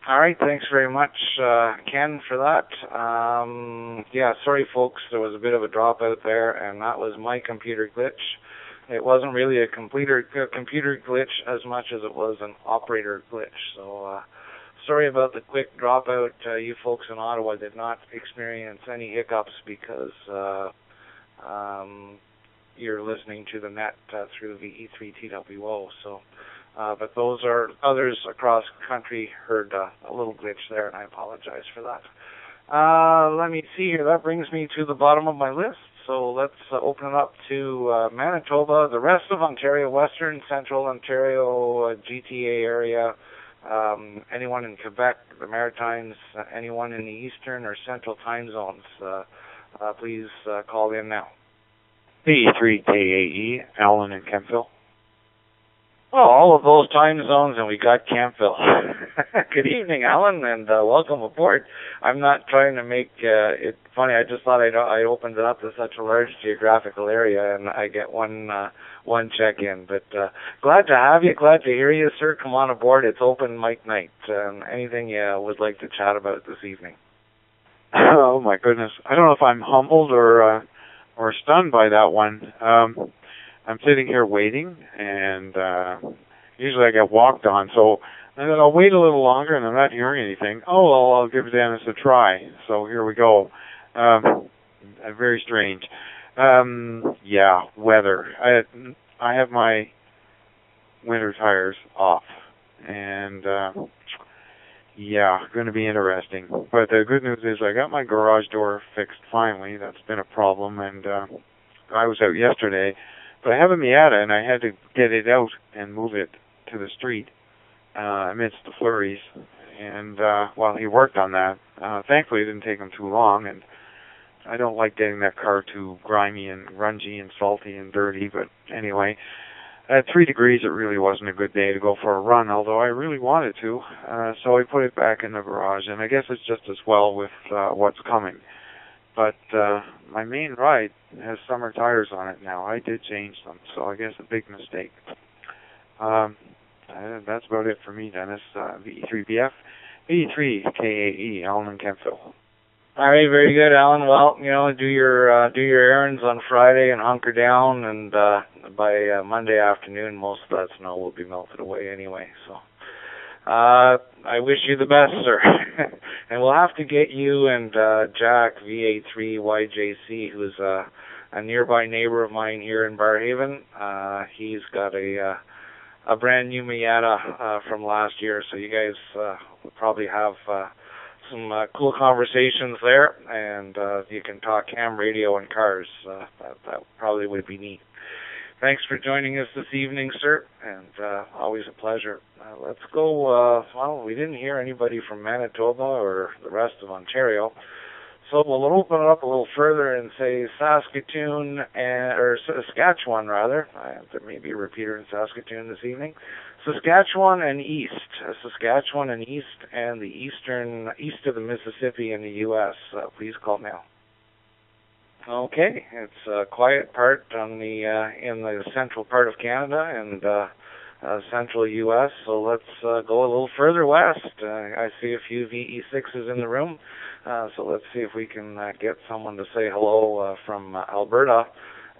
All right, thanks very much, Ken, for that. Sorry, folks, there was a bit of a dropout there, and that was my computer glitch. It wasn't really a computer glitch as much as it was an operator glitch. So sorry about the quick dropout. You folks in Ottawa did not experience any hiccups because you're listening to the net through VE3TWO. So. But others across country heard a little glitch there, and I apologize for that. Let me see here. That brings me to the bottom of my list. So let's open it up to Manitoba, the rest of Ontario, Western, Central Ontario, GTA area, anyone in Quebec, the Maritimes, anyone in the Eastern or Central time zones. Please call in now. VE3KAE, Alan in Kempville. Well, all of those time zones, and we got Campville. Good evening, Alan, and welcome aboard. I'm not trying to make it funny. I just thought I opened it up to such a large geographical area, and I get one check-in. But glad to have you. Glad to hear you, sir. Come on aboard. It's open mic night. Anything you would like to chat about this evening? Oh my goodness! I don't know if I'm humbled or stunned by that one. I'm sitting here waiting, and usually I get walked on, so I thought I'll wait a little longer, and I'm not hearing anything. Oh, well, I'll give Dennis a try. So here we go. Very strange. Yeah, weather. I have my winter tires off, and yeah, going to be interesting. But the good news is I got my garage door fixed finally. That's been a problem, and I was out yesterday. But I have a Miata, and I had to get it out and move it to the street amidst the flurries. And, well, he worked on that. Thankfully, it didn't take him too long, and I don't like getting that car too grimy and grungy and salty and dirty. But anyway, at 3 degrees, it really wasn't a good day to go for a run, although I really wanted to. So I put it back in the garage, and I guess it's just as well with what's coming. But my main ride has summer tires on it now. I did change them, so I guess a big mistake. That's about it for me, Dennis. VE3BF, VE3KAE, Alan and Kempville. All right, very good, Alan. Well, do your errands on Friday and hunker down, and by Monday afternoon, most of that snow will be melted away anyway. So. I wish you the best, sir. And we'll have to get you and Jack, VA3YJC, who's a nearby neighbor of mine here in Barrhaven. He's got a brand new Miata from last year, so you guys will probably have some cool conversations there, and you can talk ham radio and cars. That probably would be neat. Thanks for joining us this evening, sir, and always a pleasure. Let's go, well, we didn't hear anybody from Manitoba or the rest of Ontario, so we'll open it up a little further and say Saskatoon, or Saskatchewan, rather. There may be a repeater in Saskatoon this evening. Saskatchewan and East. Saskatchewan and East, and the east of the Mississippi in the U.S. Please call now. Okay, it's a quiet part on in the central part of Canada and central U.S., so let's go a little further west. I see a few VE6s in the room, so let's see if we can get someone to say hello from Alberta,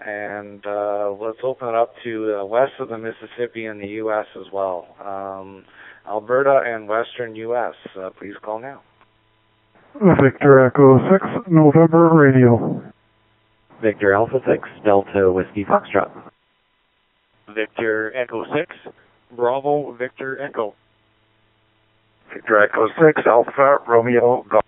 and let's open it up to west of the Mississippi in the U.S. as well. Alberta and western U.S., please call now. Victor Echo 6, November Radio. Victor Alpha 6, Delta Whiskey Foxtrot. Victor Echo 6, Bravo Victor Echo. Victor Echo 6, Alpha Romeo Golf.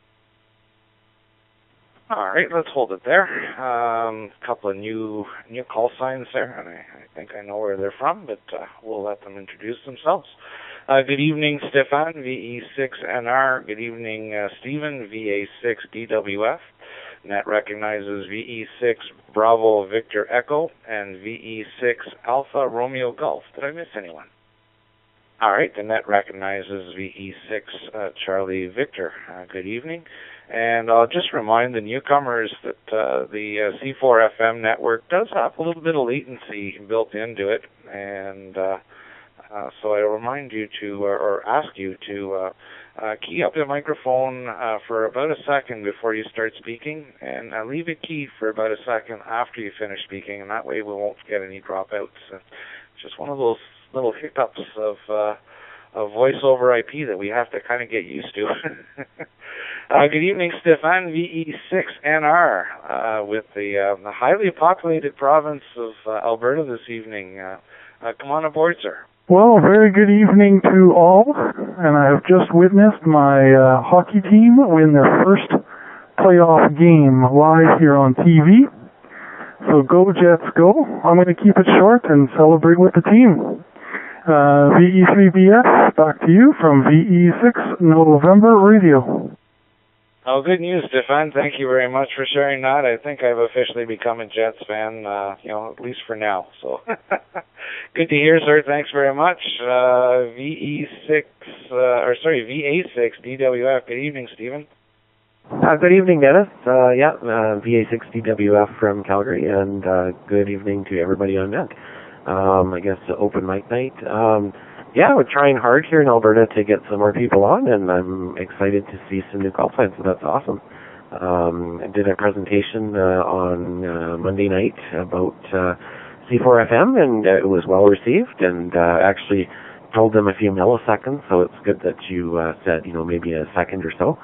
All right, let's hold it there. A couple of new call signs there, and I think I know where they're from, but we'll let them introduce themselves. Good evening, Stefan, VE6NR. Good evening, Stephen, VA6DWF. Net recognizes VE6 Bravo Victor Echo and VE6 Alpha Romeo Golf. Did I miss anyone? All right, the net recognizes VE6 Charlie Victor. Good evening. And I'll just remind the newcomers that the C4FM network does have a little bit of latency built into it. And so I remind you to, or ask you to, key up the microphone for about a second before you start speaking, and leave it keyed for about a second after you finish speaking, and that way we won't get any dropouts. It's just one of those little hiccups of voice over IP that we have to kind of get used to. Good evening, Stefan, VE6NR, with the highly populated province of Alberta this evening. Come on aboard, sir. Well, very good evening to all, and I have just witnessed my hockey team win their first playoff game live here on TV. So go Jets, go. I'm going to keep it short and celebrate with the team. VE3BF, back to you from VE6 November Radio. Oh, good news, Stefan. Thank you very much for sharing that. I think I've officially become a Jets fan, at least for now. So, good to hear, sir. Thanks very much. VA6 DWF. Good evening, Stephen. Good evening, Dennis. VA6 DWF from Calgary, and good evening to everybody on net. I guess open mic night. We're trying hard here in Alberta to get some more people on, and I'm excited to see some new call signs, so that's awesome. I did a presentation on Monday night about C4FM, and it was well received, and actually told them a few milliseconds, so it's good that you said, maybe a second or so.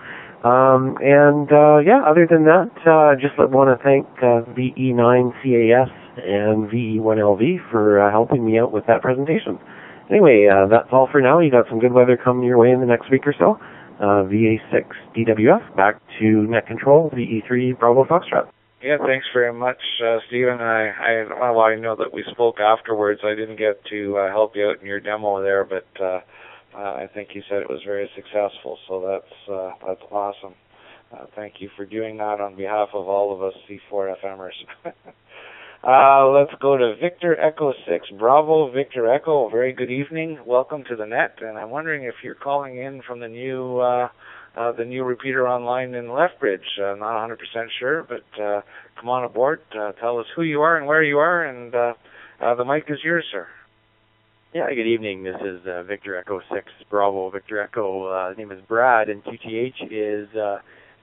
Other than that, just want to thank VE9CAS and VE1LV for helping me out with that presentation. Anyway, that's all for now. You got some good weather coming your way in the next week or so. VA6 DWF, back to net control, VE3 Bravo Foxtrot. Yeah, thanks very much, Stephen. I know that we spoke afterwards. I didn't get to help you out in your demo there, but I think you said it was very successful, so that's awesome. Thank you for doing that on behalf of all of us C4FMers. Let's go to Victor Echo 6. Bravo, Victor Echo. Very good evening. Welcome to the net. And I'm wondering if you're calling in from the new repeater online in Lethbridge. Not 100% sure, but come on aboard. Tell us who you are and where you are, and the mic is yours, sir. Yeah, good evening. This is Victor Echo 6, Bravo, Victor Echo. His name is Brad, and QTH is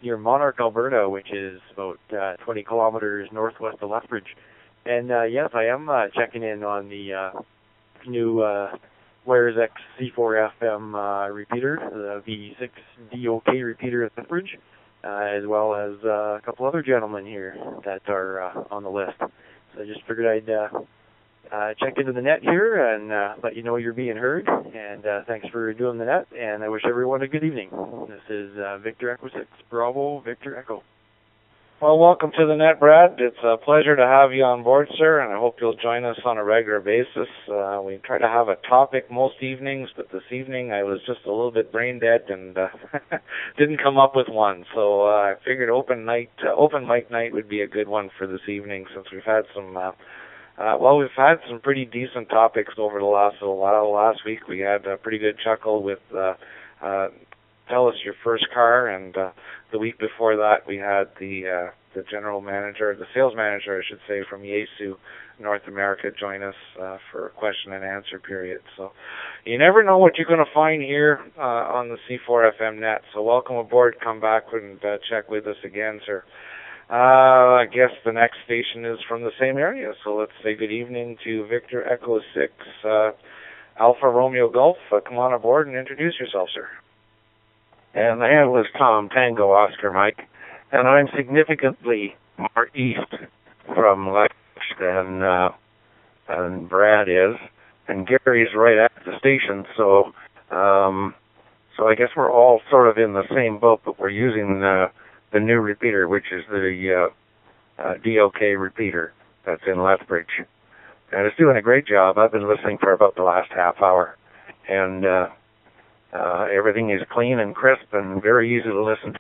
near Monarch, Alberta, which is about 20 kilometers northwest of Lethbridge. And yes, I am checking in on the new Wires X C4FM repeater, the V6 DOK repeater at Lethbridge, as well as a couple other gentlemen here that are on the list. So I just figured I'd check into the net here and let you know you're being heard. And thanks for doing the net, and I wish everyone a good evening. This is Victor Echo 6, Bravo, Victor Echo. Well, welcome to the net, Brad. It's a pleasure to have you on board, sir, and I hope you'll join us on a regular basis. We try to have a topic most evenings, but this evening I was just a little bit brain dead and didn't come up with one. So I figured open mic night would be a good one for this evening, since we've had some we've had some pretty decent topics over the last little while. Last week we had a pretty good chuckle with tell us your first car, and the week before that we had the general manager, the sales manager, I should say, from Yaesu North America join us for a question and answer period. So you never know what you're going to find here on the C4FM net. So welcome aboard. Come back and check with us again, sir. I guess the next station is from the same area, so let's say good evening to Victor Echo 6, Alpha Romeo Golf. Come on aboard and introduce yourself, sir. And the handle is Tom Tango Oscar Mike, and I'm significantly more east from Lethbridge than Brad is, and Gary's right at the station, so I guess we're all sort of in the same boat, but we're using the new repeater, which is the DOK repeater that's in Lethbridge, and it's doing a great job. I've been listening for about the last half hour, and everything is clean and crisp and very easy to listen to.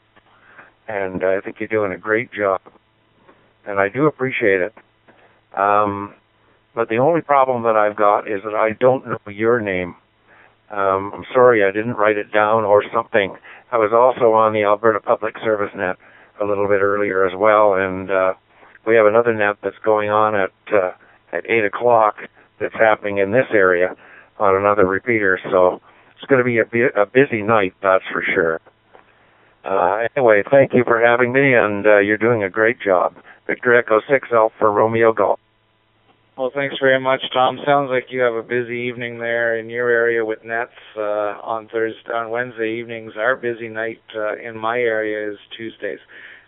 And I think you're doing a great job. And I do appreciate it. But the only problem that I've got is that I don't know your name. I'm sorry I didn't write it down or something. I was also on the Alberta Public Service net a little bit earlier as well. And we have another net that's going on at 8 o'clock that's happening in this area on another repeater. So it's going to be a busy night, that's for sure. Anyway, thank you for having me, and you're doing a great job. Victor Echo 6 Alpha Romeo Golf. Well, thanks very much, Tom. Sounds like you have a busy evening there in your area with nets on Wednesday evenings. Our busy night in my area is Tuesdays.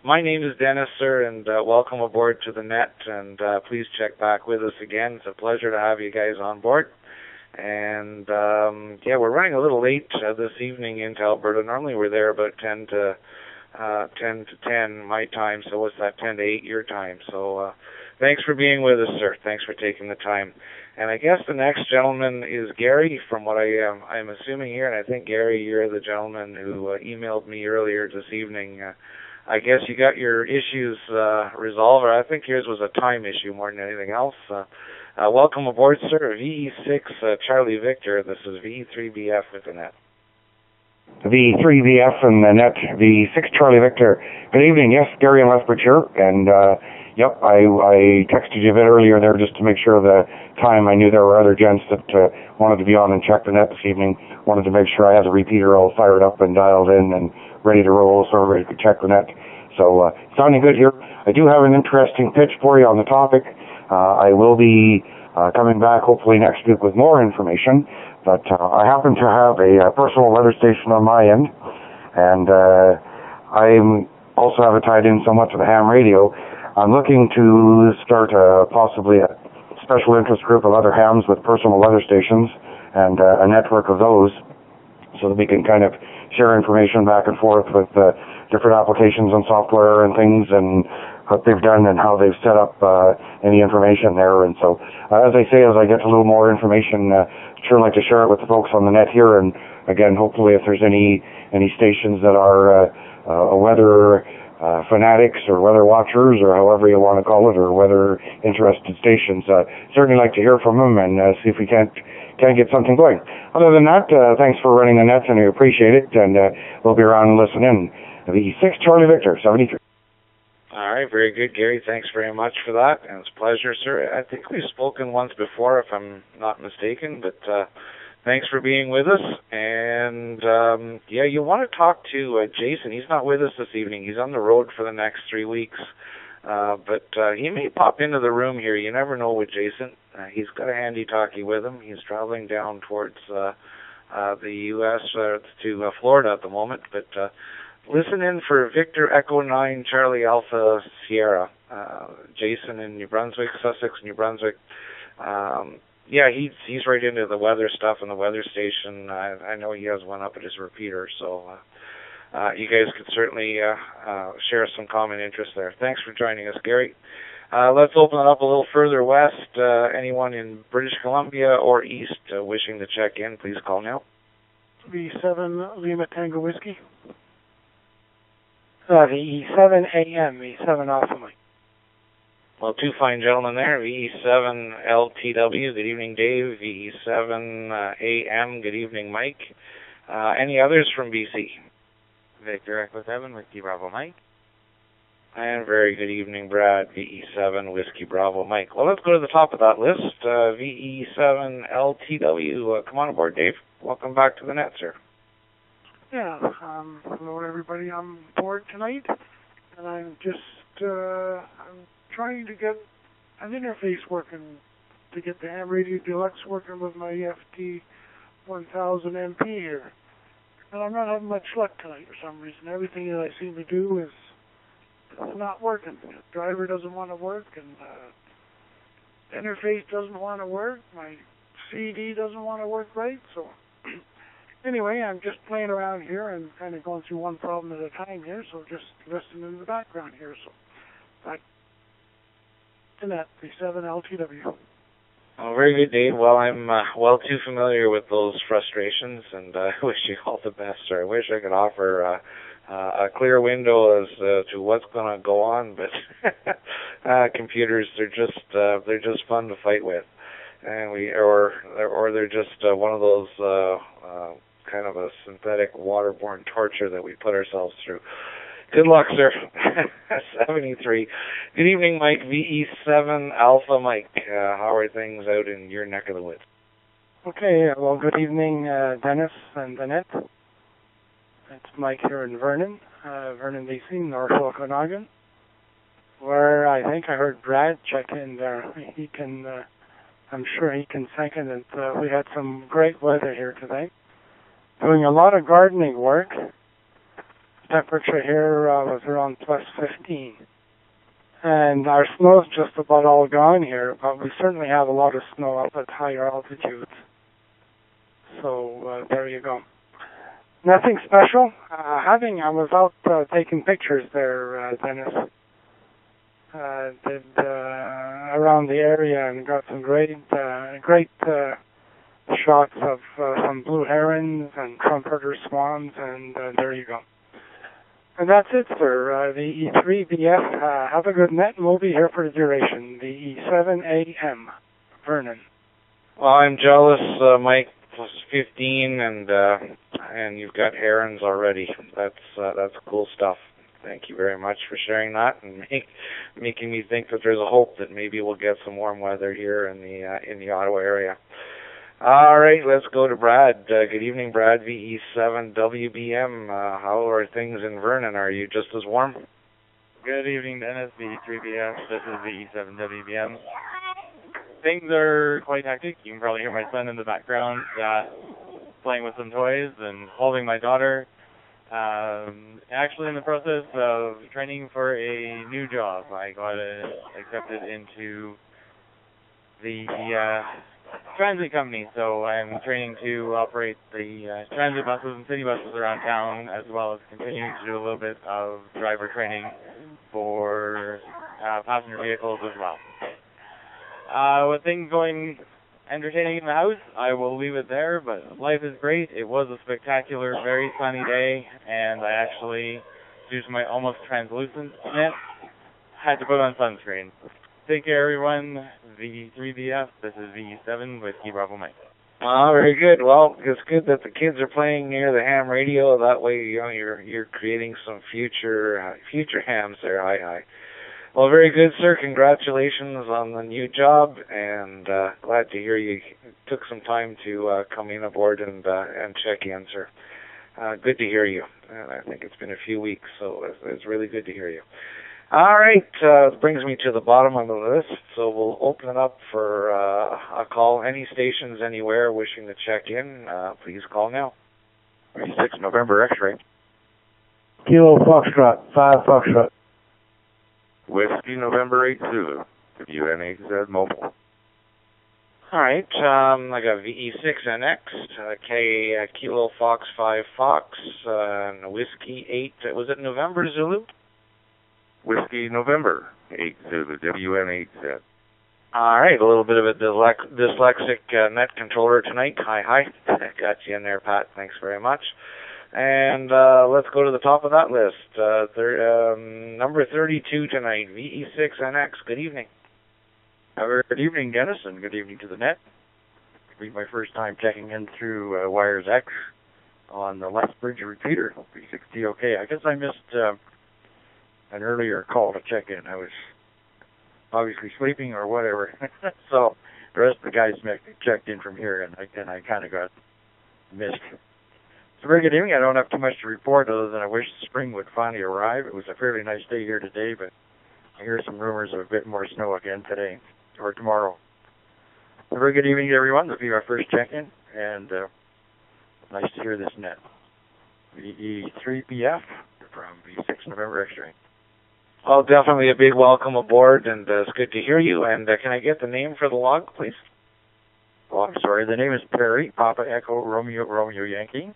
My name is Denis, sir, and welcome aboard to the net, and please check back with us again. It's a pleasure to have you guys on board. And we're running a little late this evening into Alberta. Normally we're there about 10 to 10 my time, so what's that, 10 to 8 your time. So Thanks for being with us, sir. Thanks for taking the time. And I guess the next gentleman is Gary, from what I'm assuming here. And I think, Gary, you're the gentleman who emailed me earlier this evening. I guess you got your issues resolved, or I think yours was a time issue more than anything else. Welcome aboard, sir. VE6 Charlie Victor. This is VE3BF with the net. V3VF and the net, V6 Charlie Victor. Good evening. Yes, Gary in Lethbridge here. And, yep, I texted you a bit earlier there just to make sure of the time. I knew there were other gents that wanted to be on and check the net this evening. Wanted to make sure I had the repeater all fired up and dialed in and ready to roll so everybody could check the net. So, sounding good here. I do have an interesting pitch for you on the topic. I will be coming back hopefully next week with more information. But I happen to have a personal weather station on my end, and I also have it tied in somewhat to the ham radio. I'm looking to start possibly a special interest group of other hams with personal weather stations and a network of those, so that we can kind of share information back and forth with different applications and software and things, and what they've done and how they've set up any information there. And so, as I say, as I get a little more information, sure like to share it with the folks on the net here. And again, hopefully, if there's any stations that are weather fanatics or weather watchers or however you want to call it, or weather interested stations, certainly like to hear from them and see if we can't get something going. Other than that, thanks for running the nets, and I appreciate it. And we'll be around and listen in. The 6 Charlie Victor 73. All right, very good, Gary. Thanks very much for that, and it's a pleasure, sir. I think we've spoken once before, if I'm not mistaken, but thanks for being with us. And, yeah, you want to talk to Jason. He's not with us this evening. He's on the road for the next 3 weeks, but he may pop into the room here. You never know with Jason. He's got a handy-talkie with him. He's traveling down towards the U.S. To Florida at the moment, but listen in for Victor Echo 9 Charlie Alpha Sierra. Jason in New Brunswick, Sussex, New Brunswick. Yeah, he's right into the weather stuff and the weather station. I know he has one up at his repeater, so you guys could certainly share some common interest there. Thanks for joining us, Gary. Let's open it up a little further west. Anyone in British Columbia or east wishing to check in, please call now. V7 Lima Tango Whiskey. VE7 AM, VE7 Alpha Mike. Well, two fine gentlemen there. VE7 LTW, good evening, Dave. VE7 AM, good evening, Mike. Any others from BC? Victor Echo 7, Whiskey Bravo Mike. And very good evening, Brad. VE7 Whiskey Bravo Mike. Well, let's go to the top of that list. VE7 LTW, come on aboard, Dave. Welcome back to the net, sir. Yeah, hello everybody. I'm bored tonight, and I'm just I'm trying to get an interface working to get the Ham Radio Deluxe working with my FT 1000 MP here. And I'm not having much luck tonight for some reason. Everything that I seem to do is not working. The driver doesn't want to work, and the interface doesn't want to work. My CD doesn't want to work right, so anyway, I'm just playing around here and kind of going through one problem at a time here, so just listening in the background here. So, back to that, V7 LTW. Oh, very good, Dave. Well, I'm well too familiar with those frustrations, and I wish you all the best, sir. I wish I could offer a clear window as to what's going to go on, but computers, they're just fun to fight with, and or they're just one of those kind of a synthetic waterborne torture that we put ourselves through. Good luck, sir. 73. Good evening, Mike. VE7 Alpha Mike. How are things out in your neck of the woods? Okay, well, good evening, Dennis and Annette. It's Mike here in Vernon, BC, North Okanagan, where I think I heard Brad check in there. He can, I'm sure he can second it. We had some great weather here today. Doing a lot of gardening work. Temperature here was around plus 15. And our snow's just about all gone here, but we certainly have a lot of snow up at higher altitudes. So there you go. Nothing special. I was out taking pictures there, Dennis. did around the area and got some great shots of some blue herons and trumpeter swans, and there you go. And that's it, sir. The E3BF, have a good net, and we'll be here for the duration. The E7AM, Vernon. Well, I'm jealous, Mike. Plus 15, and you've got herons already. That's cool stuff. Thank you very much for sharing that and making me think that there's a hope that maybe we'll get some warm weather here in the Ottawa area. All right, let's go to Brad. Good evening, Brad. VE7WBM. How are things in Vernon? Are you just as warm? Good evening, Dennis. VE3BF. This is VE7WBM. Things are quite hectic. You can probably hear my son in the background playing with some toys and holding my daughter. Actually in the process of training for a new job. I got accepted into the transit company, so I'm training to operate the transit buses and city buses around town, as well as continuing to do a little bit of driver training for passenger vehicles as well. With things going entertaining in the house, I will leave it there, but life is great. It was a spectacular, very sunny day, and I actually, due to my almost translucentness, had to put on sunscreen. Take care, everyone. VE3BF, this is VE7 with Key Bravo Mike. Very good. Well, it's good that the kids are playing near the ham radio. That way, you're creating some future hams there. Hi. Well, very good, sir. Congratulations on the new job, and glad to hear you took some time to come in aboard and check in, sir. Good to hear you. And I think it's been a few weeks, so it's really good to hear you. All right, it brings me to the bottom of the list, so we'll open it up for a call. Any stations anywhere wishing to check in, please call now. 36 November X-ray. Kilo Foxtrot, 5 Foxtrot. Whiskey November 8 Zulu, WNHZ Mobile. All right, I got VE6NX, Kilo Fox 5 Fox, and Whiskey 8, was it November Zulu? Whiskey November 8 Zulu, WNHZ. All right, a little bit of a dyslexic net controller tonight. Hi. Got you in there, Pat. Thanks very much. And let's go to the top of that list. Number 32 tonight, VE6NX. Good evening. Good evening, Dennis, and good evening to the net. It'll be my first time checking in through Wires X on the Lethbridge repeater, 360 OK. I guess I missed an earlier call to check in. I was obviously sleeping or whatever. So the rest of the guys checked in from here, and I kind of got missed. It's a very good evening. I don't have too much to report other than I wish spring would finally arrive. It was a fairly nice day here today, but I hear some rumors of a bit more snow again today or tomorrow. A very good evening to everyone. This will be our first check-in, and nice to hear this net. VE3BF from V6 November X-ray. Well, definitely a big welcome aboard, and it's good to hear you. And can I get the name for the log, please? Oh, I'm sorry. The name is Perry, Papa Echo Romeo Yankee,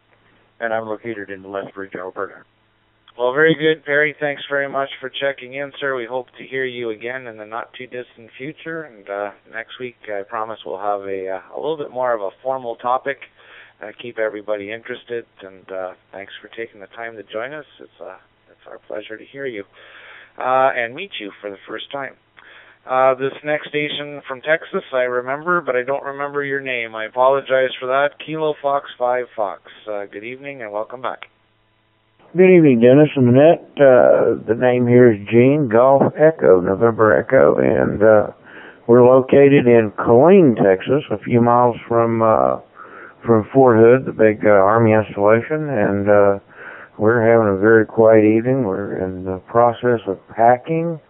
and I'm located in Lethbridge, Alberta. Well, very good, Perry. Thanks very much for checking in, sir. We hope to hear you again in the not-too-distant future. And next week, I promise we'll have a little bit more of a formal topic, keep everybody interested. And thanks for taking the time to join us. It's our pleasure to hear you and meet you for the first time. This next station from Texas, I remember, but I don't remember your name. I apologize for that. Kilo Fox 5 Fox. Good evening and welcome back. Good evening, Dennis and the net. The name here is Gene Golf Echo, November Echo, and we're located in Killeen, Texas, a few miles from Fort Hood, the big Army installation, and we're having a very quiet evening. We're in the process of packing,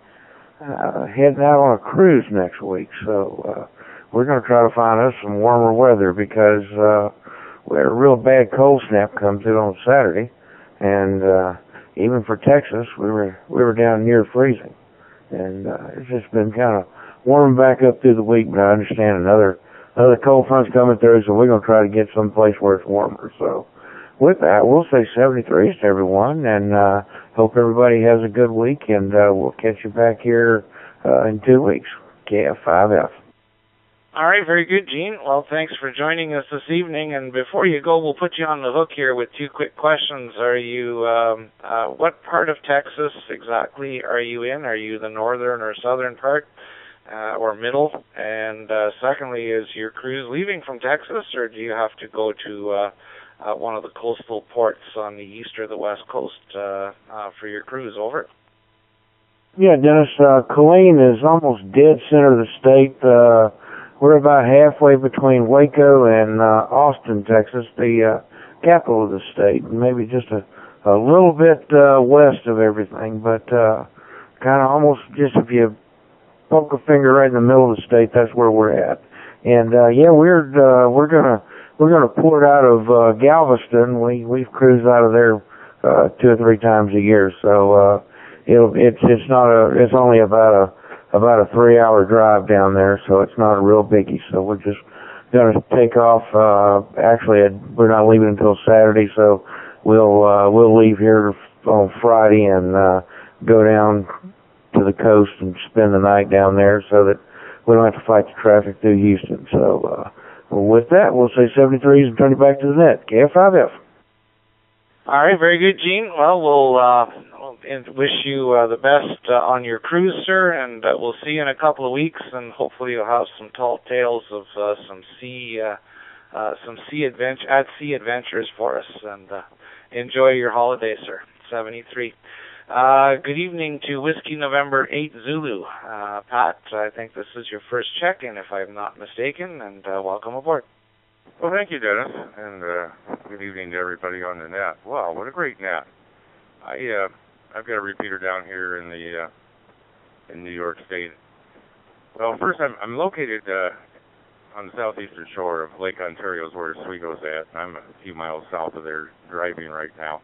heading out on a cruise next week, so we're going to try to find us some warmer weather because we had a real bad cold snap come through on Saturday. And even for Texas, we were down near freezing, and it's just been kind of warming back up through the week. But I understand another cold front's coming through, so we're gonna try to get someplace where it's warmer. So with that, we'll say 73s to everyone, and hope everybody has a good week. And we'll catch you back here in 2 weeks. KF5F. All right, very good, Gene. Well, thanks for joining us this evening. And before you go, we'll put you on the hook here with 2 quick questions. Are you, what part of Texas exactly are you in? Are you the northern or southern part, or middle? And secondly, is your cruise leaving from Texas, or do you have to go to one of the coastal ports on the east or the west coast for your cruise? Over. Yeah, Dennis, Killeen is almost dead center of the state. We're about halfway between Waco and Austin, Texas, the capital of the state, maybe just a little bit west of everything, but kind of almost just if you poke a finger right in the middle of the state, that's where we're at. And yeah, we're gonna port out of Galveston. We've cruised out of there 2 or 3 times a year, so it's only about a 3-hour drive down there, so it's not a real biggie. So we're just going to take off. Actually, we're not leaving until Saturday, so we'll leave here on Friday and go down to the coast and spend the night down there, so that we don't have to fight the traffic through Houston. So with that, we'll say 73s and turn it back to the net. KF5F. All right, very good, Gene. Well, we'll wish you the best on your cruise, sir, and we'll see you in a couple of weeks, and hopefully you'll have some tall tales of some sea adventures for us, and enjoy your holiday, sir. 73. Good evening to Whiskey November 8 Zulu. Pat, I think this is your first check-in, if I'm not mistaken, and welcome aboard. Well, thank you, Dennis, and good evening to everybody on the net. Wow, what a great net! I've got a repeater down here in New York State. Well, first, I'm located on the southeastern shore of Lake Ontario, is where Oswego's at. I'm a few miles south of there, driving right now.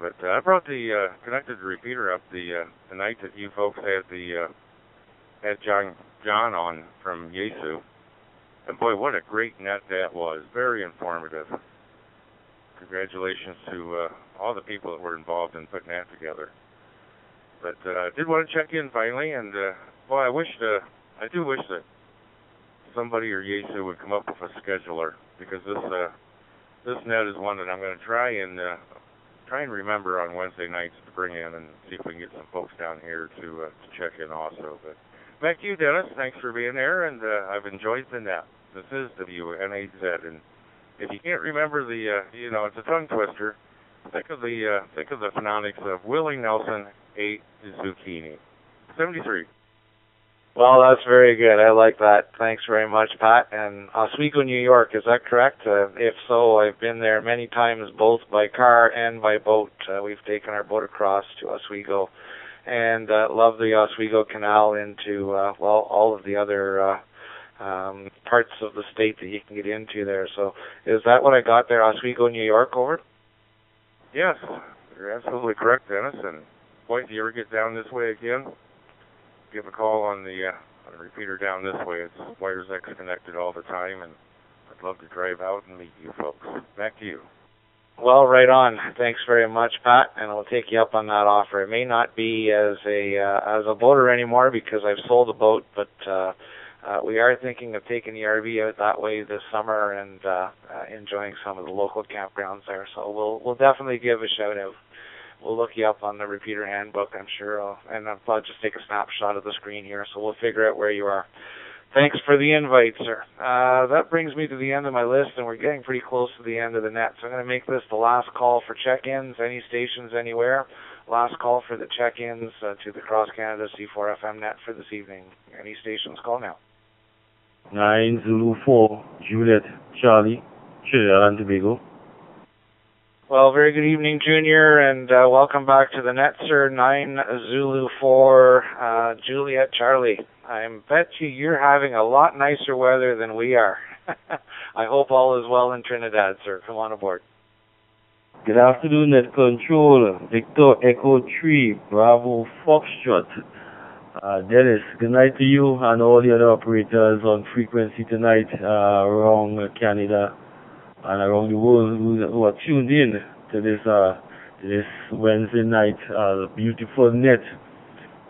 But I brought the connected repeater up the night that you folks had John on from Yesu. And boy, what a great net that was. Very informative. Congratulations to all the people that were involved in putting that together. But I did want to check in finally, and boy, I do wish that somebody or Yesu would come up with a scheduler, because this net is one that I'm going to try and remember on Wednesday nights to bring in and see if we can get some folks down here to check in also. But back to you, Dennis. Thanks for being there, and I've enjoyed the net. This is WNAZ, and if you can't remember it's a tongue twister. Think of the phonetics of Willie Nelson ate zucchini. 73. Well, that's very good. I like that. Thanks very much, Pat. And Oswego, New York, is that correct? If so, I've been there many times, both by car and by boat. We've taken our boat across to Oswego, and love the Oswego Canal into all of the other parts of the state that you can get into there. So is that what I got there, Oswego, New York, over? Yes, you're absolutely correct, Dennis. And boy, if you ever get down this way again, give a call on the repeater down this way. It's Wires X connected all the time, and I'd love to drive out and meet you folks. Back to you. Well, right on. Thanks very much, Pat, and I'll take you up on that offer. It may not be as a boater anymore because I've sold a boat, but we are thinking of taking the RV out that way this summer and enjoying some of the local campgrounds there. So we'll definitely give a shout out. We'll look you up on the repeater handbook, I'm sure, and I'll just take a snapshot of the screen here, so we'll figure out where you are. Thanks for the invite, sir. That brings me to the end of my list, and we're getting pretty close to the end of the net, so I'm going to make this the last call for check-ins, any stations anywhere. Last call for the check-ins to the Cross Canada C4FM net for this evening. Any stations, call now. 9 Zulu 4, Juliet, Charlie, Trinidad and Tobago. Well, very good evening, Junior, and welcome back to the net, sir. 9 Zulu 4, Juliet, Charlie. I bet you're having a lot nicer weather than we are. I hope all is well in Trinidad, sir. Come on aboard. Good afternoon, Net Control. Victor Echo 3, Bravo Foxtrot. Dennis, good night to you and all the other operators on frequency tonight around Canada and around the world who are tuned in to this Wednesday night, beautiful net.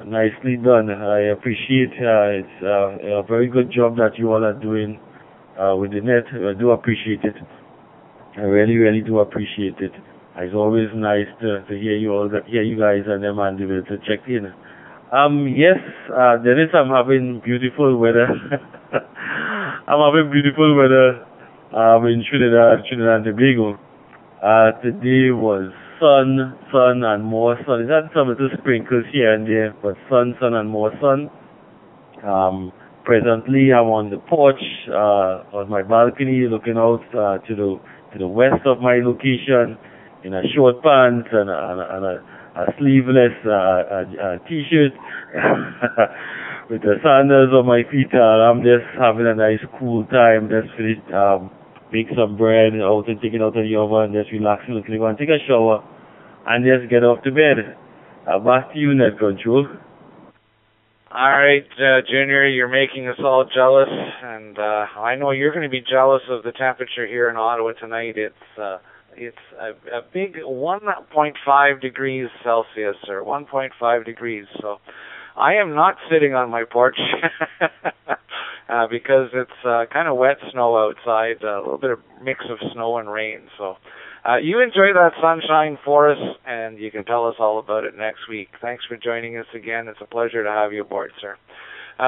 Nicely done. I appreciate it's a very good job that you all are doing with the net. I do appreciate it. I really, really do appreciate it. It's always nice to hear you all, hear you guys and them and be able to check in. Yes, Dennis, I'm having beautiful weather. I'm having beautiful weather in Trinidad and Tobago. Today was sun and more sun. It had some little sprinkles here and there, but sun and more sun. Presently, I'm on the porch, on my balcony, looking out to the west of my location in a short pants and a sleeveless t-shirt with the sandals on my feet. I'm just having a nice cool time. Just finished, make some bread out and take it out of the oven, just relax a little, go and take a shower, and just get off to bed. Back to you, Net Control. All right, Junior, you're making us all jealous, and I know you're going to be jealous of the temperature here in Ottawa tonight. It's a big 1.5 degrees Celsius, or 1.5 degrees. So I am not sitting on my porch because it's kind of wet snow outside, a little bit of mix of snow and rain. So you enjoy that sunshine for us, and you can tell us all about it next week. Thanks for joining us again. It's a pleasure to have you aboard, sir.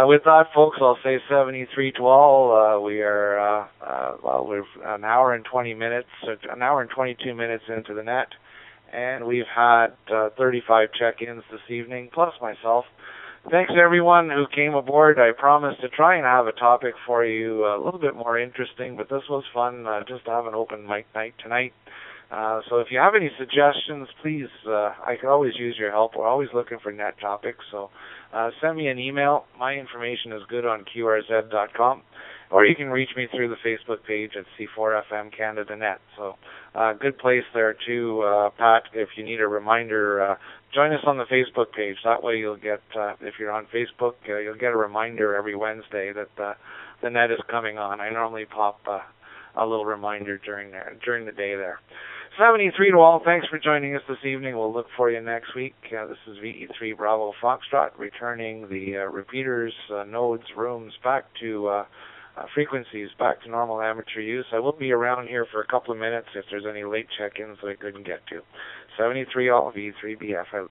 With that, folks, I'll say 73 to all. We're an hour and 20 minutes, an hour and 22 minutes into the net, and we've had 35 check-ins this evening, plus myself. Thanks to everyone who came aboard. I promised to try and have a topic for you a little bit more interesting, but this was fun just to have an open mic night tonight. So if you have any suggestions, please, I could always use your help. We're always looking for net topics, so send me an email. My information is good on qrz.com, or you can reach me through the Facebook page at C4FM Canada Net. So good place there too, Pat. If you need a reminder, join us on the Facebook page. That way you'll get, if you're on Facebook, you'll get a reminder every Wednesday that the net is coming on. I normally pop a little reminder during the day there. 73 to all. Thanks for joining us this evening. We'll look for you next week. This is VE3 Bravo Foxtrot, returning the repeaters, nodes, rooms back to frequencies, back to normal amateur use. I will be around here for a couple of minutes if there's any late check-ins that I couldn't get to. 73 all, VE3BF out.